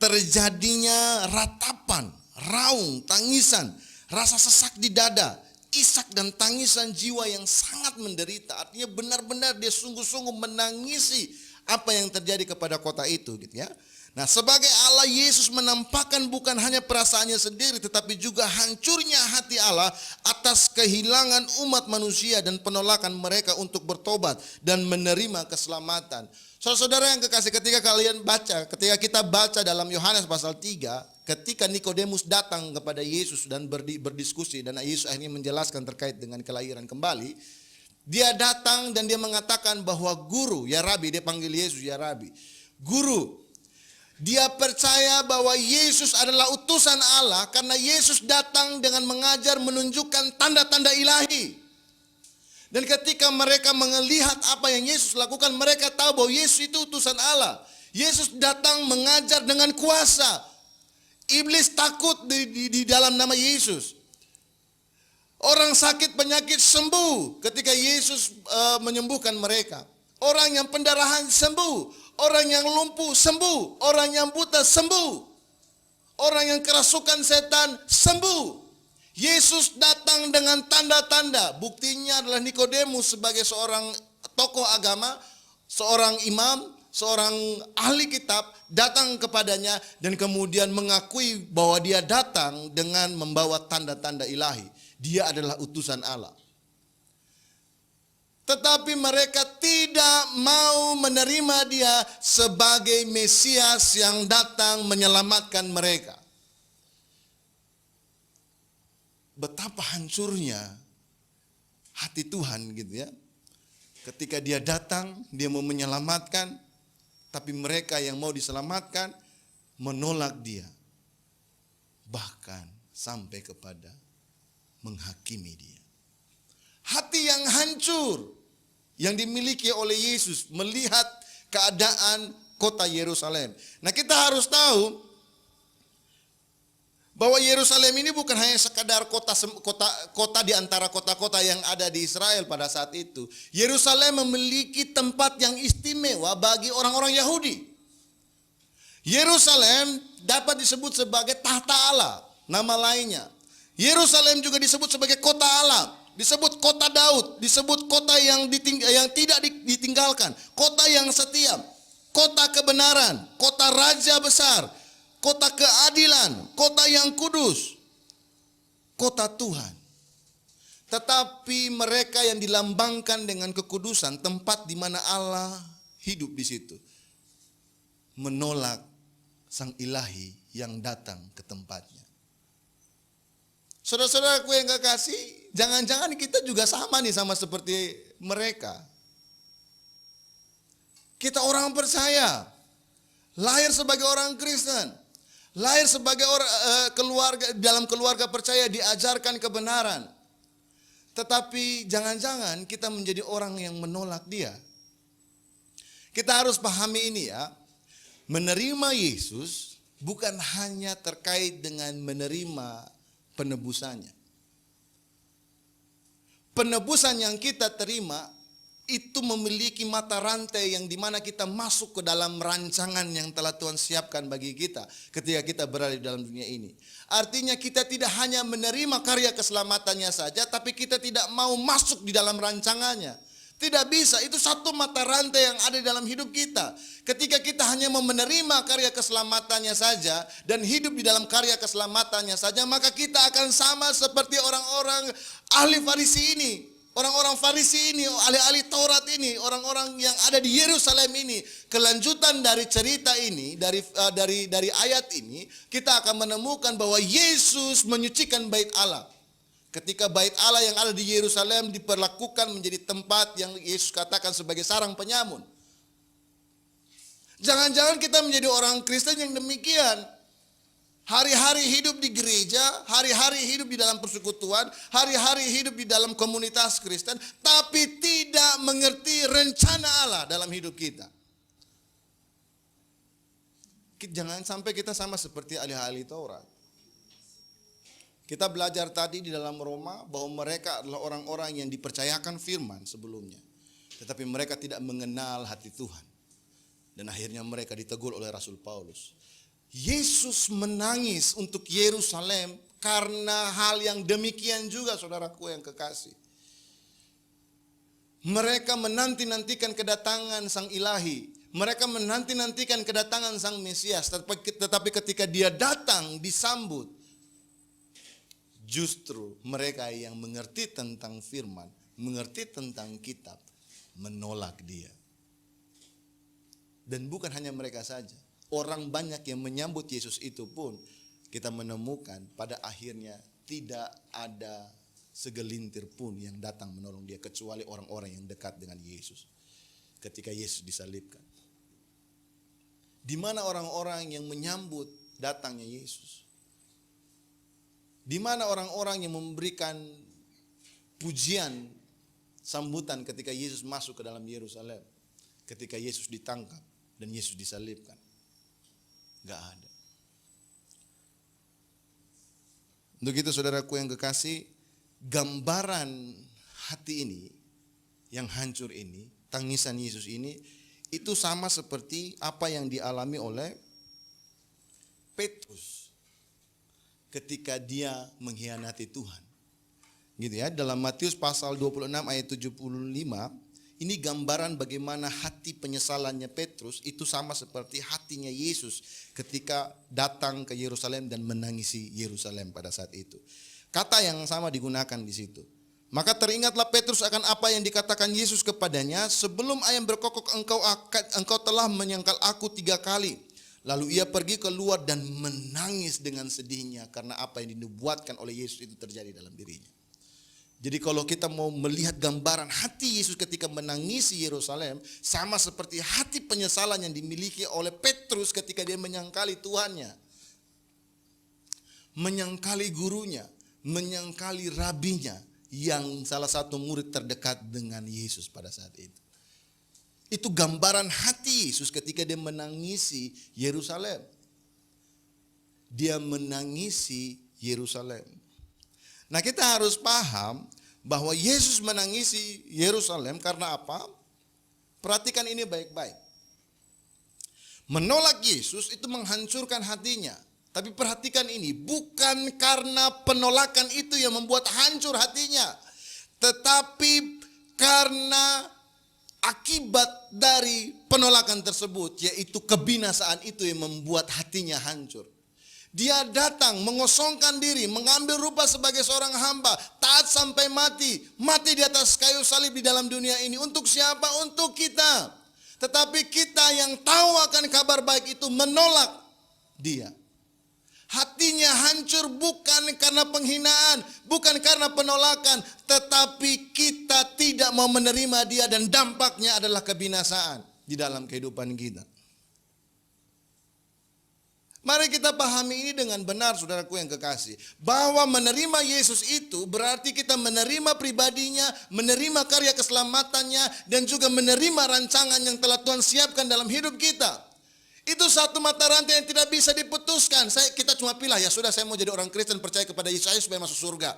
terjadinya ratapan, raung, tangisan, rasa sesak di dada, isak dan tangisan jiwa yang sangat menderita. Artinya benar-benar dia sungguh-sungguh menangisi apa yang terjadi kepada kota itu, gitu ya. Nah, sebagai Allah, Yesus menampakkan bukan hanya perasaannya sendiri, tetapi juga hancurnya hati Allah atas kehilangan umat manusia dan penolakan mereka untuk bertobat dan menerima keselamatan. Saudara-saudara yang kekasih, ketika kita baca dalam Yohanes pasal 3, ketika Nikodemus datang kepada Yesus dan berdiskusi, dan Yesus akhirnya menjelaskan terkait dengan kelahiran kembali, dia datang dan dia mengatakan bahwa guru, ya Rabi, dia panggil Yesus ya Rabi, guru. Dia percaya bahwa Yesus adalah utusan Allah karena Yesus datang dengan mengajar, menunjukkan tanda-tanda ilahi. Dan ketika mereka melihat apa yang Yesus lakukan, mereka tahu bahwa Yesus itu utusan Allah. Yesus datang mengajar dengan kuasa. Iblis takut di dalam nama Yesus. Orang sakit penyakit sembuh ketika Yesus menyembuhkan mereka. Orang yang pendarahan sembuh. Orang yang lumpuh sembuh, orang yang buta sembuh, orang yang kerasukan setan sembuh. Yesus datang dengan tanda-tanda. Buktinya adalah Nikodemus sebagai seorang tokoh agama, seorang imam, seorang ahli kitab datang kepadanya dan kemudian mengakui bahwa dia datang dengan membawa tanda-tanda ilahi. Dia adalah utusan Allah. Tetapi mereka tidak mau menerima dia sebagai Mesias yang datang menyelamatkan mereka. Betapa hancurnya hati Tuhan gitu ya. Ketika dia datang, dia mau menyelamatkan, tapi mereka yang mau diselamatkan menolak dia. Bahkan sampai kepada menghakimi dia. Hati yang hancur yang dimiliki oleh Yesus melihat keadaan kota Yerusalem. Nah, kita harus tahu bahwa Yerusalem ini bukan hanya sekadar kota di antara kota-kota yang ada di Israel pada saat itu. Yerusalem memiliki tempat yang istimewa bagi orang-orang Yahudi. Yerusalem dapat disebut sebagai tahta Allah, nama lainnya. Yerusalem juga disebut sebagai kota Allah, disebut kota Daud, disebut kota yang tidak ditinggalkan, kota yang setia, kota kebenaran, kota raja besar, kota keadilan, kota yang kudus, kota Tuhan. Tetapi mereka yang dilambangkan dengan kekudusan, tempat di mana Allah hidup di situ, menolak Sang Ilahi yang datang ke tempatnya. Saudara-saudaraku yang kekasih, jangan-jangan kita juga sama nih sama seperti mereka. Kita orang percaya, lahir sebagai orang Kristen, lahir sebagai orang keluarga, dalam keluarga percaya, diajarkan kebenaran. Tetapi jangan-jangan kita menjadi orang yang menolak Dia. Kita harus pahami ini ya. Menerima Yesus bukan hanya terkait dengan menerima penebusannya. Penebusan yang kita terima itu memiliki mata rantai yang dimana kita masuk ke dalam rancangan yang telah Tuhan siapkan bagi kita ketika kita berada di dalam dunia ini. Artinya kita tidak hanya menerima karya keselamatannya saja, tapi kita tidak mau masuk di dalam rancangannya. Tidak bisa, itu satu mata rantai yang ada di dalam hidup kita. Ketika kita hanya mau menerima karya keselamatannya saja dan hidup di dalam karya keselamatannya saja, maka kita akan sama seperti orang-orang ahli Farisi ini. Orang-orang Farisi ini, ahli-ahli Taurat ini, orang-orang yang ada di Yerusalem ini. Kelanjutan dari cerita ini, dari ayat ini, kita akan menemukan bahwa Yesus menyucikan bait Allah. Ketika bait Allah yang ada di Yerusalem diperlakukan menjadi tempat yang Yesus katakan sebagai sarang penyamun. Jangan-jangan kita menjadi orang Kristen yang demikian. Hari-hari hidup di gereja, hari-hari hidup di dalam persekutuan, hari-hari hidup di dalam komunitas Kristen, tapi tidak mengerti rencana Allah dalam hidup kita. Jangan sampai kita sama seperti ahli-ahli Taurat. Kita belajar tadi di dalam Roma bahwa mereka adalah orang-orang yang dipercayakan firman sebelumnya. Tetapi mereka tidak mengenal hati Tuhan. Dan akhirnya mereka ditegur oleh Rasul Paulus. Yesus menangis untuk Yerusalem karena hal yang demikian juga, saudaraku yang kekasih. Mereka menanti-nantikan kedatangan Sang Ilahi. Mereka menanti-nantikan kedatangan Sang Mesias. Tetapi ketika Dia datang disambut, justru mereka yang mengerti tentang firman, mengerti tentang kitab, menolak Dia. Dan bukan hanya mereka saja. Orang banyak yang menyambut Yesus itu pun kita menemukan pada akhirnya tidak ada segelintir pun yang datang menolong dia kecuali orang-orang yang dekat dengan Yesus ketika Yesus disalibkan. Di mana orang-orang yang menyambut datangnya Yesus? Di mana orang-orang yang memberikan pujian sambutan ketika Yesus masuk ke dalam Yerusalem, ketika Yesus ditangkap dan Yesus disalibkan? Gak ada. Untuk itu saudaraku yang kekasih, gambaran hati ini yang hancur ini, tangisan Yesus ini, itu sama seperti apa yang dialami oleh Petrus ketika dia mengkhianati Tuhan. Gitu ya, dalam Matius pasal 26 ayat 75, ini gambaran bagaimana hati penyesalannya Petrus itu sama seperti hatinya Yesus ketika datang ke Yerusalem dan menangisi Yerusalem pada saat itu. Kata yang sama digunakan di situ. Maka teringatlah Petrus akan apa yang dikatakan Yesus kepadanya, sebelum ayam berkokok engkau telah menyangkal aku 3 kali. Lalu ia pergi keluar dan menangis dengan sedihnya karena apa yang dinubuatkan oleh Yesus itu terjadi dalam dirinya. Jadi kalau kita mau melihat gambaran hati Yesus ketika menangisi Yerusalem, sama seperti hati penyesalan yang dimiliki oleh Petrus ketika dia menyangkali Tuhannya, menyangkali gurunya, menyangkali rabinya yang salah satu murid terdekat dengan Yesus pada saat itu. Itu gambaran hati Yesus ketika dia menangisi Yerusalem. Dia menangisi Yerusalem. Nah, kita harus paham bahwa Yesus menangisi Yerusalem karena apa? Perhatikan ini baik-baik. Menolak Yesus itu menghancurkan hatinya. Tapi perhatikan ini, bukan karena penolakan itu yang membuat hancur hatinya, tetapi karena akibat dari penolakan tersebut, yaitu kebinasaan itu yang membuat hatinya hancur. Dia datang mengosongkan diri, mengambil rupa sebagai seorang hamba, taat sampai mati, mati di atas kayu salib di dalam dunia ini. Untuk siapa? Untuk kita. Tetapi kita yang tahu akan kabar baik itu menolak dia. Hatinya hancur bukan karena penghinaan, bukan karena penolakan, tetapi kita tidak mau menerima dia dan dampaknya adalah kebinasaan di dalam kehidupan kita. Mari kita pahami ini dengan benar, saudaraku yang kekasih. Bahwa menerima Yesus itu berarti kita menerima pribadinya, menerima karya keselamatannya, dan juga menerima rancangan yang telah Tuhan siapkan dalam hidup kita. Itu satu mata rantai yang tidak bisa diputuskan. Kita cuma pilih, ya sudah saya mau jadi orang Kristen, percaya kepada Yesus saya supaya masuk surga.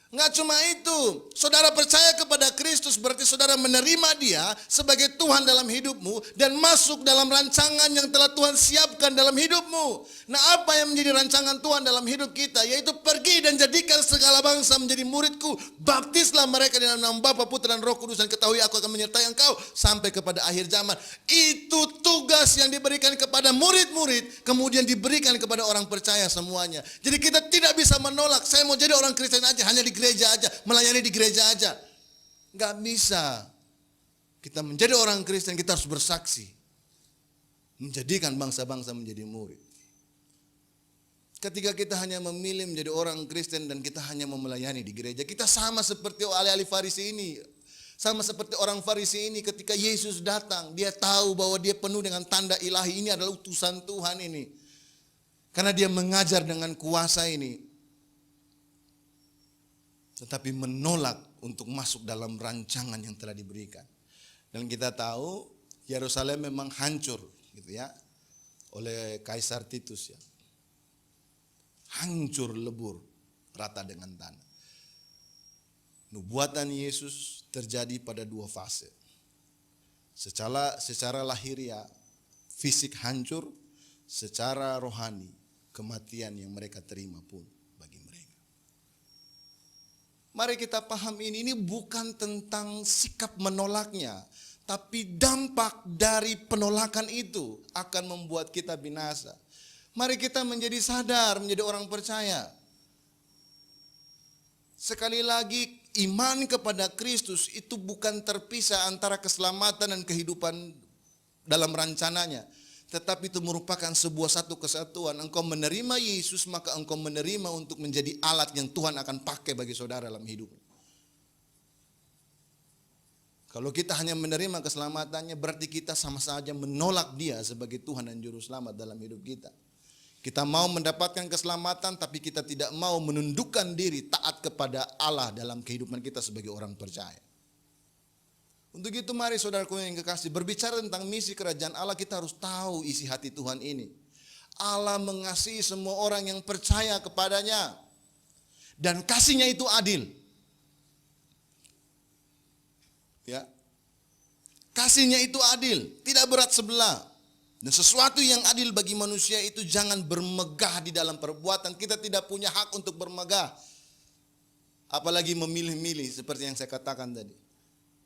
Enggak cuma itu, saudara percaya kepada Kristus berarti saudara menerima dia sebagai Tuhan dalam hidupmu dan masuk dalam rancangan yang telah Tuhan siapkan dalam hidupmu. Nah, apa yang menjadi rancangan Tuhan dalam hidup kita? Yaitu pergi dan jadikan segala bangsa menjadi muridku. Baptislah mereka dalam nama Bapa, Putra dan Roh Kudus, dan ketahui aku akan menyertai engkau sampai kepada akhir zaman. Itu tugas yang diberikan kepada murid-murid, kemudian diberikan kepada orang percaya semuanya. Jadi kita tidak bisa menolak, saya mau jadi orang Kristen aja, hanya di gereja aja, melayani di gereja aja. Gak bisa. Kita menjadi orang Kristen, kita harus bersaksi. Menjadikan bangsa-bangsa menjadi murid. Ketika kita hanya memilih menjadi orang Kristen dan kita hanya melayani di gereja, kita sama seperti ahli-ahli Farisi ini. Sama seperti orang Farisi ini, ketika Yesus datang, dia tahu bahwa dia penuh dengan tanda ilahi, ini adalah utusan Tuhan ini. Karena dia mengajar dengan kuasa ini. Tetapi menolak untuk masuk dalam rancangan yang telah diberikan. Dan kita tahu Yerusalem memang hancur gitu ya oleh Kaisar Titus ya. Hancur lebur rata dengan tanah. Nubuatan Yesus terjadi pada dua fase. Secara lahiriah fisik hancur, secara rohani kematian yang mereka terima pun bagi mereka. Mari kita paham ini bukan tentang sikap menolaknya, tapi dampak dari penolakan itu akan membuat kita binasa. Mari kita menjadi sadar, menjadi orang percaya. Sekali lagi, iman kepada Kristus itu bukan terpisah antara keselamatan dan kehidupan dalam rencananya. Tetapi itu merupakan sebuah satu kesatuan. Engkau menerima Yesus, maka engkau menerima untuk menjadi alat yang Tuhan akan pakai bagi saudara dalam hidup. Kalau kita hanya menerima keselamatannya, berarti kita sama saja menolak dia sebagai Tuhan dan Juru Selamat dalam hidup kita. Kita mau mendapatkan keselamatan, tapi kita tidak mau menundukkan diri taat kepada Allah dalam kehidupan kita sebagai orang percaya. Untuk itu mari saudaraku yang kekasih, berbicara tentang misi kerajaan Allah, kita harus tahu isi hati Tuhan ini. Allah mengasihi semua orang yang percaya kepadanya. Dan kasihnya itu adil. Ya. Kasihnya itu adil, tidak berat sebelah. Dan sesuatu yang adil bagi manusia itu jangan bermegah di dalam perbuatan. Kita tidak punya hak untuk bermegah. Apalagi memilih-milih seperti yang saya katakan tadi.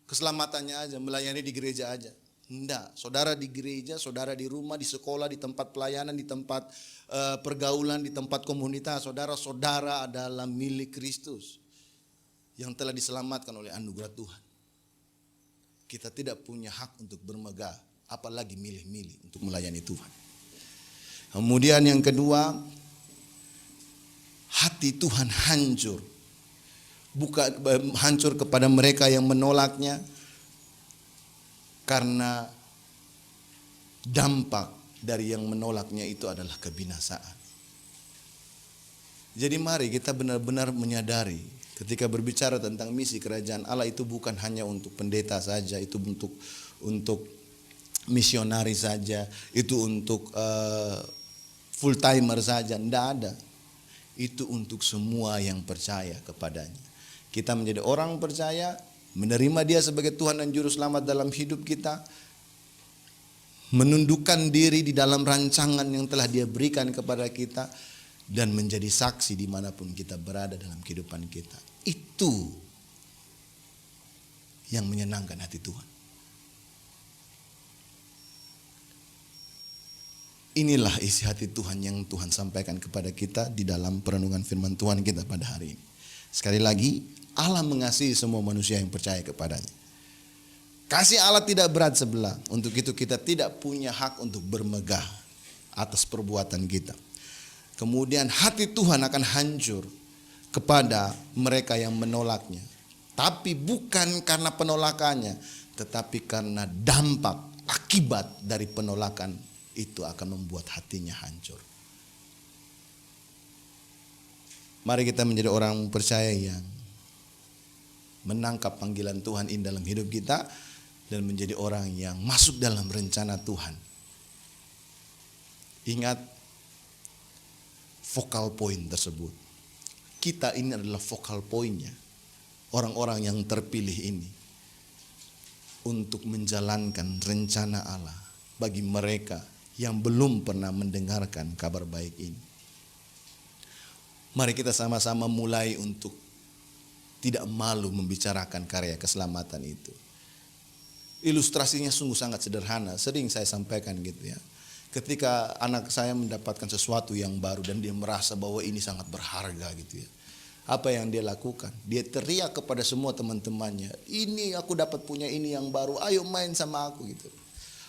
Keselamatannya aja, melayani di gereja aja. Enggak, saudara di gereja, saudara di rumah, di sekolah, di tempat pelayanan, di tempat pergaulan, di tempat komunitas. Saudara-saudara adalah milik Kristus yang telah diselamatkan oleh anugerah Tuhan. Kita tidak punya hak untuk bermegah, apalagi milih-milih untuk melayani Tuhan. Kemudian yang kedua, hati Tuhan hancur. Bukan hancur kepada mereka yang menolaknya, karena dampak dari yang menolaknya itu adalah kebinasaan. Jadi mari kita benar-benar menyadari ketika berbicara tentang misi kerajaan Allah itu bukan hanya untuk pendeta saja, itu untuk misionari saja, itu untuk full timer saja, tidak ada. Itu untuk semua yang percaya kepadanya. Kita menjadi orang percaya, menerima dia sebagai Tuhan dan Juru Selamat dalam hidup kita, menundukkan diri di dalam rancangan yang telah dia berikan kepada kita, dan menjadi saksi dimanapun kita berada dalam kehidupan kita. Itu yang menyenangkan hati Tuhan. Inilah isi hati Tuhan yang Tuhan sampaikan kepada kita di dalam perenungan firman Tuhan kita pada hari ini. Sekali lagi, Allah mengasihi semua manusia yang percaya kepadanya. Kasih Allah tidak berat sebelah. Untuk itu kita tidak punya hak untuk bermegah atas perbuatan kita. Kemudian hati Tuhan akan hancur kepada mereka yang menolaknya. Tapi bukan karena penolakannya, tetapi karena dampak akibat dari penolakan itu akan membuat hatinya hancur. Mari kita menjadi orang percaya yang menangkap panggilan Tuhan ini dalam hidup kita dan menjadi orang yang masuk dalam rencana Tuhan. Ingat focal point tersebut. Kita ini adalah focal pointnya. Orang-orang yang terpilih ini untuk menjalankan rencana Allah bagi mereka yang belum pernah mendengarkan kabar baik ini. Mari kita sama-sama mulai untuk tidak malu membicarakan karya keselamatan itu. Ilustrasinya sungguh sangat sederhana, sering saya sampaikan gitu ya. Ketika anak saya mendapatkan sesuatu yang baru dan dia merasa bahwa ini sangat berharga gitu ya. Apa yang dia lakukan? Dia teriak kepada semua teman-temannya, "Ini aku dapat punya ini yang baru, ayo main sama aku," gitu.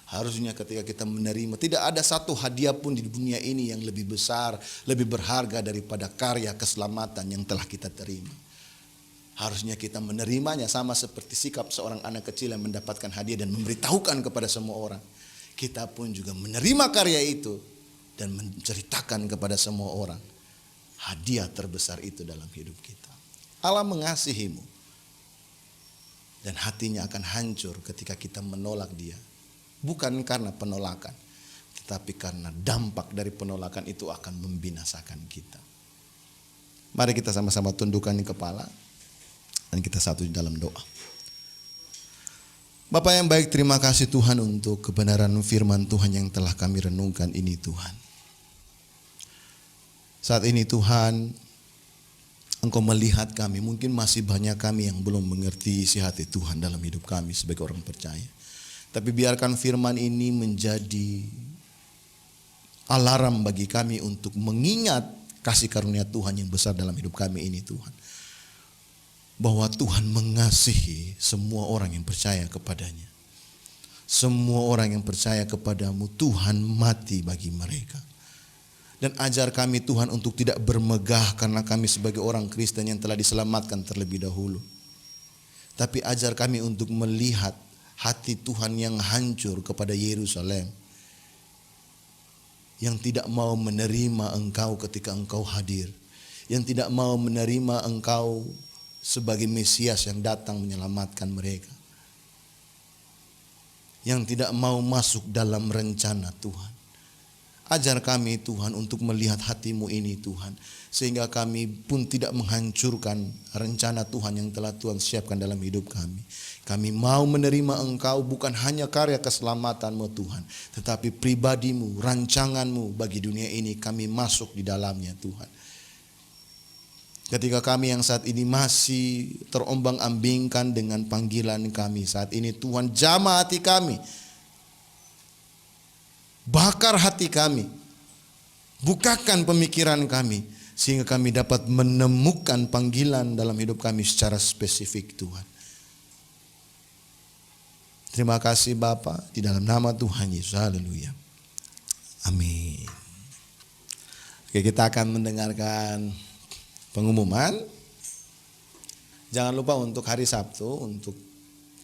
Harusnya ketika kita menerima, tidak ada satu hadiah pun di dunia ini yang lebih besar, lebih berharga daripada karya keselamatan yang telah kita terima. Harusnya kita menerimanya sama seperti sikap seorang anak kecil yang mendapatkan hadiah dan memberitahukan kepada semua orang. Kita pun juga menerima karya itu dan menceritakan kepada semua orang hadiah terbesar itu dalam hidup kita. Allah mengasihimu dan hatinya akan hancur ketika kita menolak dia. Bukan karena penolakan, tetapi karena dampak dari penolakan itu akan membinasakan kita. Mari kita sama-sama tundukkan kepala dan kita satu di dalam doa. Bapa yang baik, terima kasih Tuhan untuk kebenaran firman Tuhan yang telah kami renungkan ini Tuhan. Saat ini Tuhan, Engkau melihat kami, mungkin masih banyak kami yang belum mengerti isi hati Tuhan dalam hidup kami sebagai orang percaya. Tapi biarkan firman ini menjadi alarm bagi kami untuk mengingat kasih karunia Tuhan yang besar dalam hidup kami ini Tuhan. Bahwa Tuhan mengasihi semua orang yang percaya kepadanya. Semua orang yang percaya kepadamu, Tuhan mati bagi mereka. Dan ajar kami Tuhan untuk tidak bermegah karena kami sebagai orang Kristen yang telah diselamatkan terlebih dahulu. Tapi ajar kami untuk melihat hati Tuhan yang hancur kepada Yerusalem. Yang tidak mau menerima Engkau ketika Engkau hadir. Yang tidak mau menerima Engkau sebagai Mesias yang datang menyelamatkan mereka. Yang tidak mau masuk dalam rencana Tuhan. Ajar kami Tuhan untuk melihat hati-Mu ini Tuhan. Sehingga kami pun tidak menghancurkan rencana Tuhan yang telah Tuhan siapkan dalam hidup kami. Kami mau menerima Engkau bukan hanya karya keselamatan-Mu Tuhan. Tetapi pribadi-Mu, rancangan-Mu bagi dunia ini kami masuk di dalamnya Tuhan. Ketika kami yang saat ini masih terombang-ambingkan dengan panggilan kami saat ini Tuhan, jamah hati kami. Bakar hati kami, bukakan pemikiran kami, sehingga kami dapat menemukan panggilan dalam hidup kami secara spesifik Tuhan. Terima kasih Bapa, di dalam nama Tuhan Yesus, haleluya. Amin. Oke, kita akan mendengarkan pengumuman. Jangan lupa untuk hari Sabtu, untuk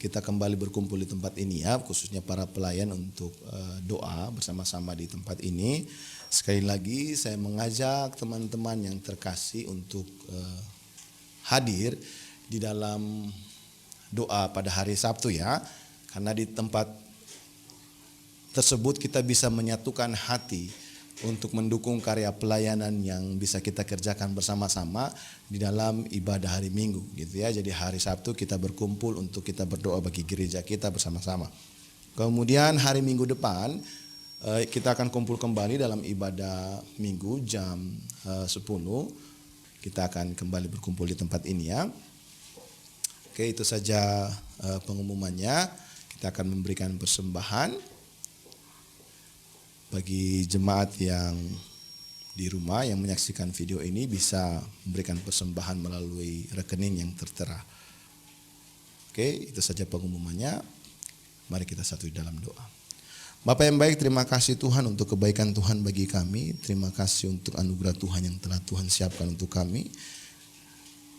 kita kembali berkumpul di tempat ini ya, khususnya para pelayan untuk doa bersama-sama di tempat ini. Sekali lagi saya mengajak teman-teman yang terkasih untuk hadir di dalam doa pada hari Sabtu ya. Karena di tempat tersebut kita bisa menyatukan hati untuk mendukung karya pelayanan yang bisa kita kerjakan bersama-sama di dalam ibadah hari Minggu gitu ya. Jadi hari Sabtu kita berkumpul untuk kita berdoa bagi gereja kita bersama-sama. Kemudian hari Minggu depan kita akan kumpul kembali dalam ibadah Minggu jam 10. Kita akan kembali berkumpul di tempat ini ya. Oke, itu saja pengumumannya. Kita akan memberikan persembahan bagi jemaat yang di rumah yang menyaksikan video ini bisa memberikan persembahan melalui rekening yang tertera. Oke, itu saja pengumumannya. Mari kita satu di dalam doa. Bapak yang baik, terima kasih Tuhan untuk kebaikan Tuhan bagi kami. Terima kasih untuk anugerah Tuhan yang telah Tuhan siapkan untuk kami.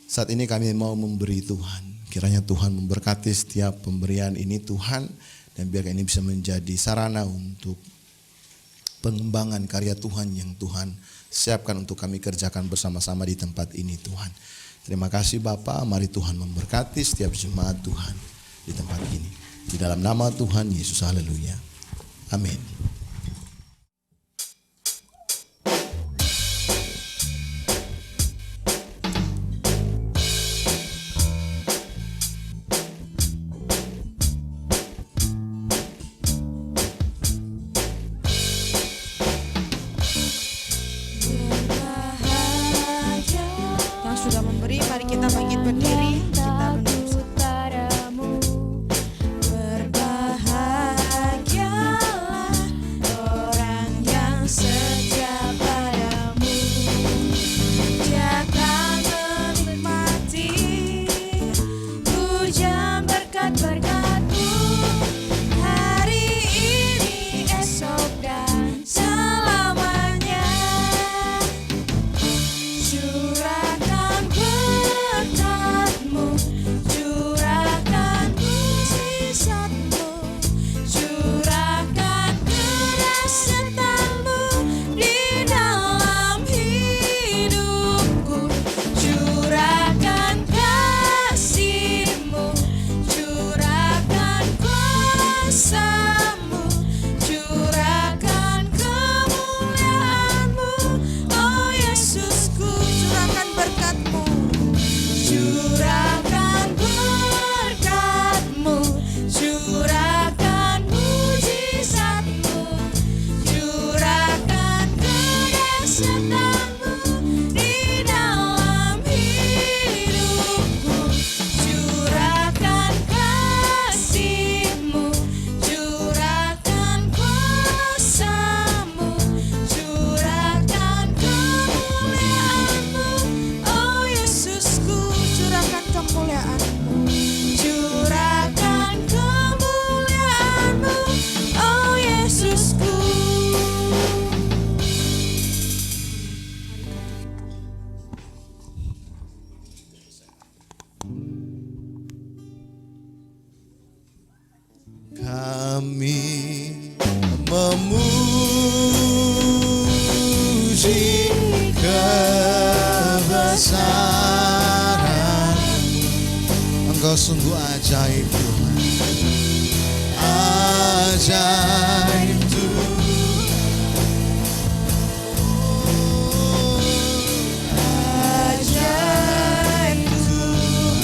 Saat ini kami mau memberi Tuhan. Kiranya Tuhan memberkati setiap pemberian ini Tuhan. Dan biar ini bisa menjadi sarana untuk pengembangan karya Tuhan yang Tuhan siapkan untuk kami kerjakan bersama-sama di tempat ini Tuhan. Terima kasih Bapa, mari Tuhan memberkati setiap jemaat Tuhan di tempat ini. Di dalam nama Tuhan Yesus, haleluya. Amin. Yang sudah memberi, mari kita bangkit berdiri. Kita menuntut padamu. berbahagialah orang yang setia padamu. Dia akan menikmati hujan berkat-berkat-Mu hari ini, esok dan selamanya. Curahkan berkat-Mu, curahkan mujizat-Mu, curahkan kedahsyatan-Mu di dalam hidupku. Curahkan kasih-Mu, curahkan kuasa-Mu, curahkan kemuliaan-Mu. Oh Yesusku, curahkan berkat-Mu, curahkan berkat-Mu, curahkan mujizat-Mu, curahkan kedahsyatan-Mu di dalam hidupku. Curahkan kasih-Mu, curahkan kuasa-Mu, curahkan kemuliaan-Mu. Oh Yesusku, curahkan kemuliaan-Mu, curahkan kemuliaan-Mu. Oh Yesusku. Kami memuji kebesaran. Engkau sungguh ajaib Tuhan, ajaib Tuhan, Ajaib Tuhan.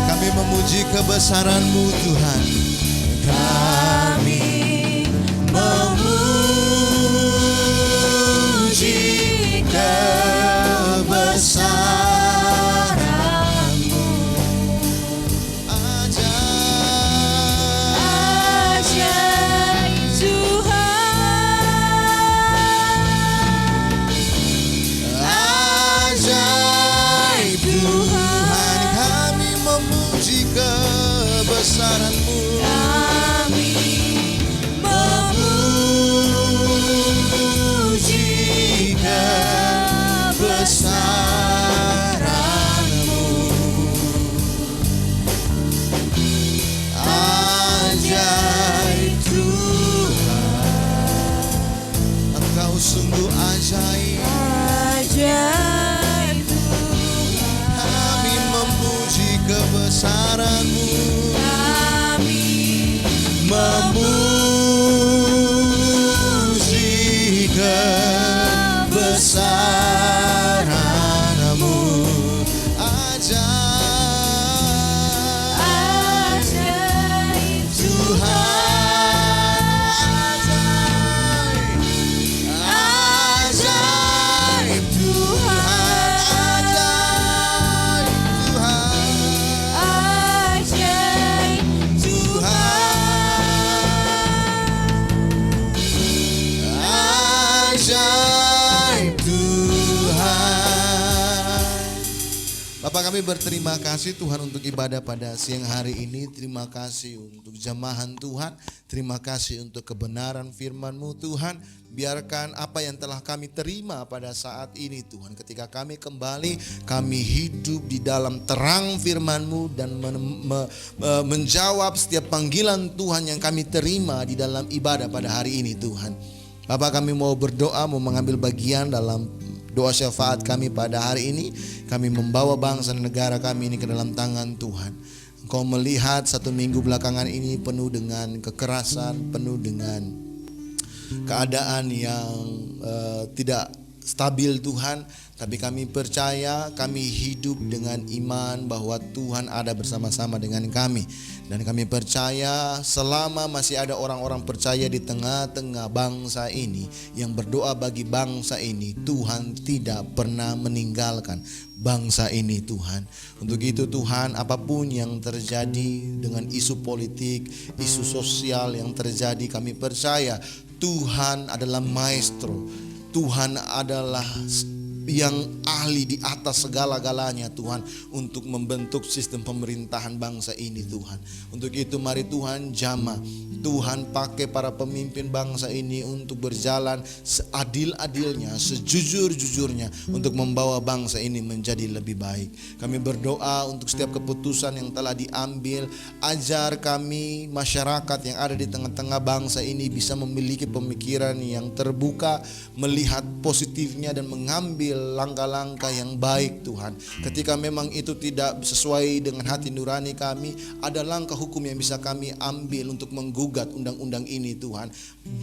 kami memuji kebesaran-Mu Tuhan. Kami memuji kebesaran-Mu, ajaib Ajaib Tuhan. ajaib Tuhan. Kami memuji kebesaran-Mu, Kami memuji kebesaran-Mu, ajaib Tuhan. Engkau sungguh ajaib. ajaib Tuhan. Kami memuji kebesaran-Mu, Kami memuji kebesaran-Mu, ajaib ajaib Tuhan, ajaib Tuhan, ajaib Tuhan, ajaib Tuhan. ajaib Tuhan. Bapak, kami berterima kasih Tuhan untuk ibadah pada siang hari ini. Terima kasih untuk jamahan Tuhan. Terima kasih untuk kebenaran firman-Mu Tuhan. Biarkan apa yang telah kami terima pada saat ini Tuhan, ketika kami kembali, kami hidup di dalam terang firman-Mu dan menjawab setiap panggilan Tuhan yang kami terima di dalam ibadah pada hari ini Tuhan. Bapak, kami mau berdoa, mau mengambil bagian dalam doa syafaat kami pada hari ini. Kami membawa bangsa dan negara kami ini ke dalam tangan Tuhan. Engkau melihat 1 minggu belakangan ini penuh dengan kekerasan, penuh dengan keadaan yang tidak stabil Tuhan. Tapi kami percaya, kami hidup dengan iman bahwa Tuhan ada bersama-sama dengan kami. Dan kami percaya selama masih ada orang-orang percaya di tengah-tengah bangsa ini yang berdoa bagi bangsa ini, Tuhan tidak pernah meninggalkan bangsa ini Tuhan. Untuk itu Tuhan, apapun yang terjadi dengan isu politik, isu sosial yang terjadi, kami percaya Tuhan adalah maestro. Tuhan adalah yang ahli di atas segala-galanya Tuhan, untuk membentuk sistem pemerintahan bangsa ini Tuhan. Untuk itu mari Tuhan jamah, Tuhan pakai para pemimpin bangsa ini untuk berjalan seadil-adilnya, sejujur-jujurnya untuk membawa bangsa ini menjadi lebih baik. Kami berdoa untuk setiap keputusan yang telah diambil. Ajar kami masyarakat yang ada di tengah-tengah bangsa ini bisa memiliki pemikiran yang terbuka, melihat positifnya dan mengambil langkah-langkah yang baik Tuhan. Ketika memang itu tidak sesuai dengan hati nurani kami, ada langkah hukum yang bisa kami ambil untuk menggugat undang-undang ini Tuhan.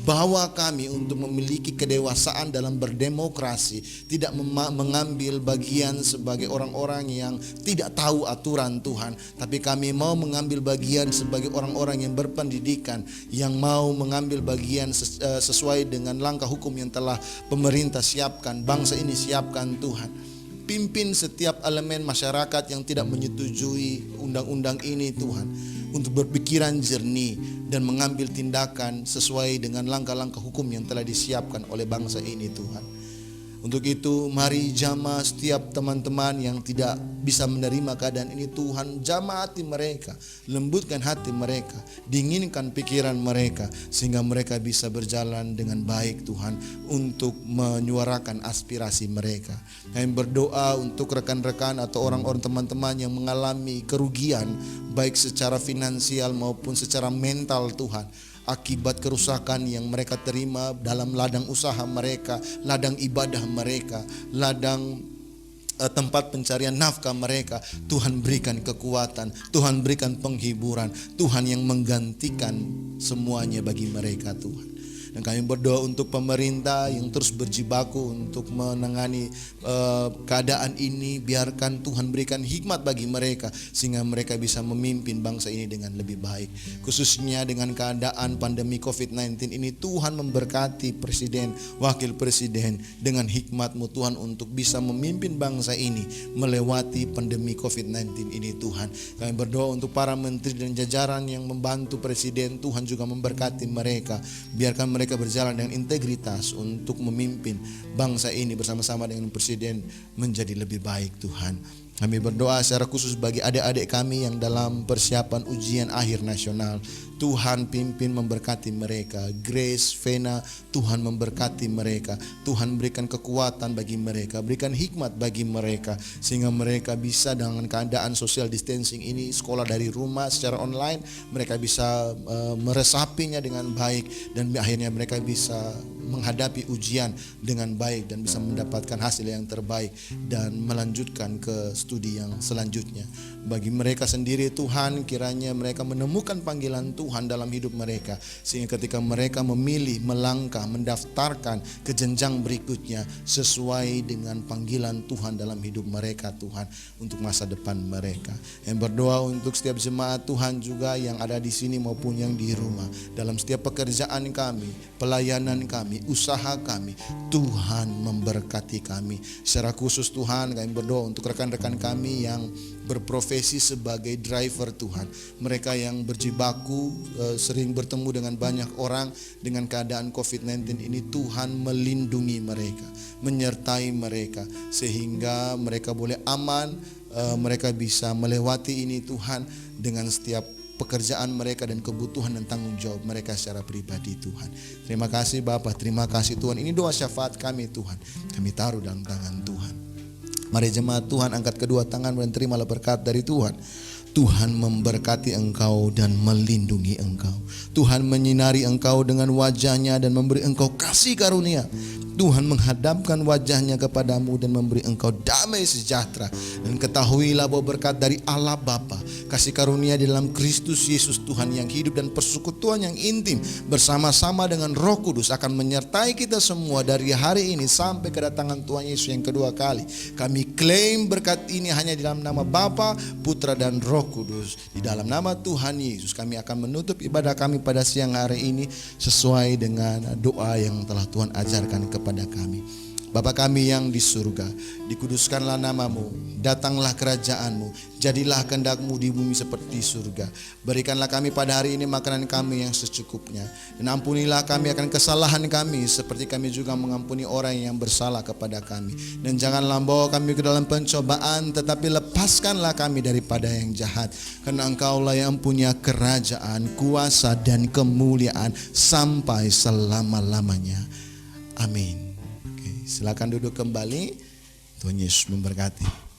Bawa kami untuk memiliki kedewasaan dalam berdemokrasi, tidak mengambil bagian sebagai orang-orang yang tidak tahu aturan Tuhan, tapi kami mau mengambil bagian sebagai orang-orang yang berpendidikan, yang mau mengambil bagian sesuai dengan langkah hukum yang telah pemerintah siapkan, bangsa ini siapkan Tuhan. Pimpin setiap elemen masyarakat yang tidak menyetujui undang-undang ini Tuhan, untuk berpikiran jernih dan mengambil tindakan sesuai dengan langkah-langkah hukum yang telah disiapkan oleh bangsa ini Tuhan. Untuk itu mari jamah setiap teman-teman yang tidak bisa menerima keadaan ini Tuhan. Jamah hati mereka, lembutkan hati mereka, dinginkan pikiran mereka, sehingga mereka bisa berjalan dengan baik Tuhan, untuk menyuarakan aspirasi mereka. Kami berdoa untuk rekan-rekan atau orang-orang teman-teman yang mengalami kerugian, baik secara finansial maupun secara mental Tuhan, akibat kerusakan yang mereka terima dalam ladang usaha mereka, ladang ibadah mereka, ladang tempat pencarian nafkah mereka. Tuhan berikan kekuatan, Tuhan berikan penghiburan, Tuhan yang menggantikan semuanya bagi mereka Tuhan. Dan kami berdoa untuk pemerintah yang terus berjibaku untuk menangani keadaan ini. Biarkan Tuhan berikan hikmat bagi mereka, sehingga mereka bisa memimpin bangsa ini dengan lebih baik. Khususnya dengan keadaan pandemi COVID-19 ini, Tuhan memberkati presiden, wakil presiden dengan hikmat-Mu Tuhan, untuk bisa memimpin bangsa ini melewati pandemi COVID-19 ini Tuhan. Kami berdoa untuk para menteri dan jajaran yang membantu presiden, Tuhan juga memberkati mereka. Biarkan mereka berjalan dengan integritas untuk memimpin bangsa ini bersama-sama dengan presiden menjadi lebih baik Tuhan. Kami berdoa secara khusus bagi adik-adik kami yang dalam persiapan ujian akhir nasional. Tuhan pimpin, memberkati mereka. Grace, Vena, Tuhan memberkati mereka. Tuhan berikan kekuatan bagi mereka, berikan hikmat bagi mereka, sehingga mereka bisa dengan keadaan social distancing ini, sekolah dari rumah secara online, mereka bisa meresapinya dengan baik, dan akhirnya mereka bisa menghadapi ujian dengan baik dan bisa mendapatkan hasil yang terbaik dan melanjutkan ke studi yang selanjutnya. Bagi mereka sendiri Tuhan, kiranya mereka menemukan panggilan Tuhan dalam hidup mereka, sehingga ketika mereka memilih melangkah, mendaftarkan ke jenjang berikutnya sesuai dengan panggilan Tuhan dalam hidup mereka Tuhan, untuk masa depan mereka. Yang berdoa untuk setiap jemaat Tuhan juga yang ada di sini maupun yang di rumah, dalam setiap pekerjaan kami, pelayanan kami, usaha kami, Tuhan memberkati kami. Secara khusus Tuhan, kami berdoa untuk rekan-rekan rekan-rekan kami yang berprofesi sebagai driver Tuhan. Mereka yang berjibaku sering bertemu dengan banyak orang dengan keadaan COVID-19 ini, Tuhan melindungi mereka, menyertai mereka sehingga mereka boleh aman, mereka bisa melewati ini Tuhan dengan setiap pekerjaan mereka dan kebutuhan dan tanggung jawab mereka secara pribadi Tuhan. Terima kasih Bapa, terima kasih Tuhan. Ini doa syafaat kami Tuhan, kami taruh dalam tangan Tuhan. Mari jemaat Tuhan angkat kedua tangan dan terimalah berkat dari Tuhan. Tuhan memberkati engkau dan melindungi engkau. Tuhan menyinari engkau dengan wajahnya dan memberi engkau kasih karunia. Tuhan menghadapkan wajahnya kepadamu dan memberi engkau damai sejahtera. Dan ketahuilah bahwa berkat dari Allah Bapa, kasih karunia di dalam Kristus Yesus Tuhan yang hidup dan persekutuan yang intim bersama-sama dengan Roh Kudus akan menyertai kita semua dari hari ini sampai kedatangan Tuhan Yesus yang kedua kali. Kami klaim berkat ini hanya di dalam nama Bapa, Putra dan Roh Kudus. Di dalam nama Tuhan Yesus kami akan menutup ibadah kami pada siang hari ini sesuai dengan doa yang telah Tuhan ajarkan kepada kami. Bapa kami yang di surga, dikuduskanlah namamu, datanglah kerajaanmu, jadilah kehendakmu di bumi seperti di surga. Berikanlah kami pada hari ini makanan kami yang secukupnya, dan ampunilah kami akan kesalahan kami seperti kami juga mengampuni orang yang bersalah kepada kami. Dan janganlah bawa kami ke dalam pencobaan, tetapi lepaskanlah kami daripada yang jahat, karena Engkaulah yang punya kerajaan, kuasa dan kemuliaan sampai selama-lamanya. Amin. Silakan duduk kembali. Tuhan Yesus memberkati.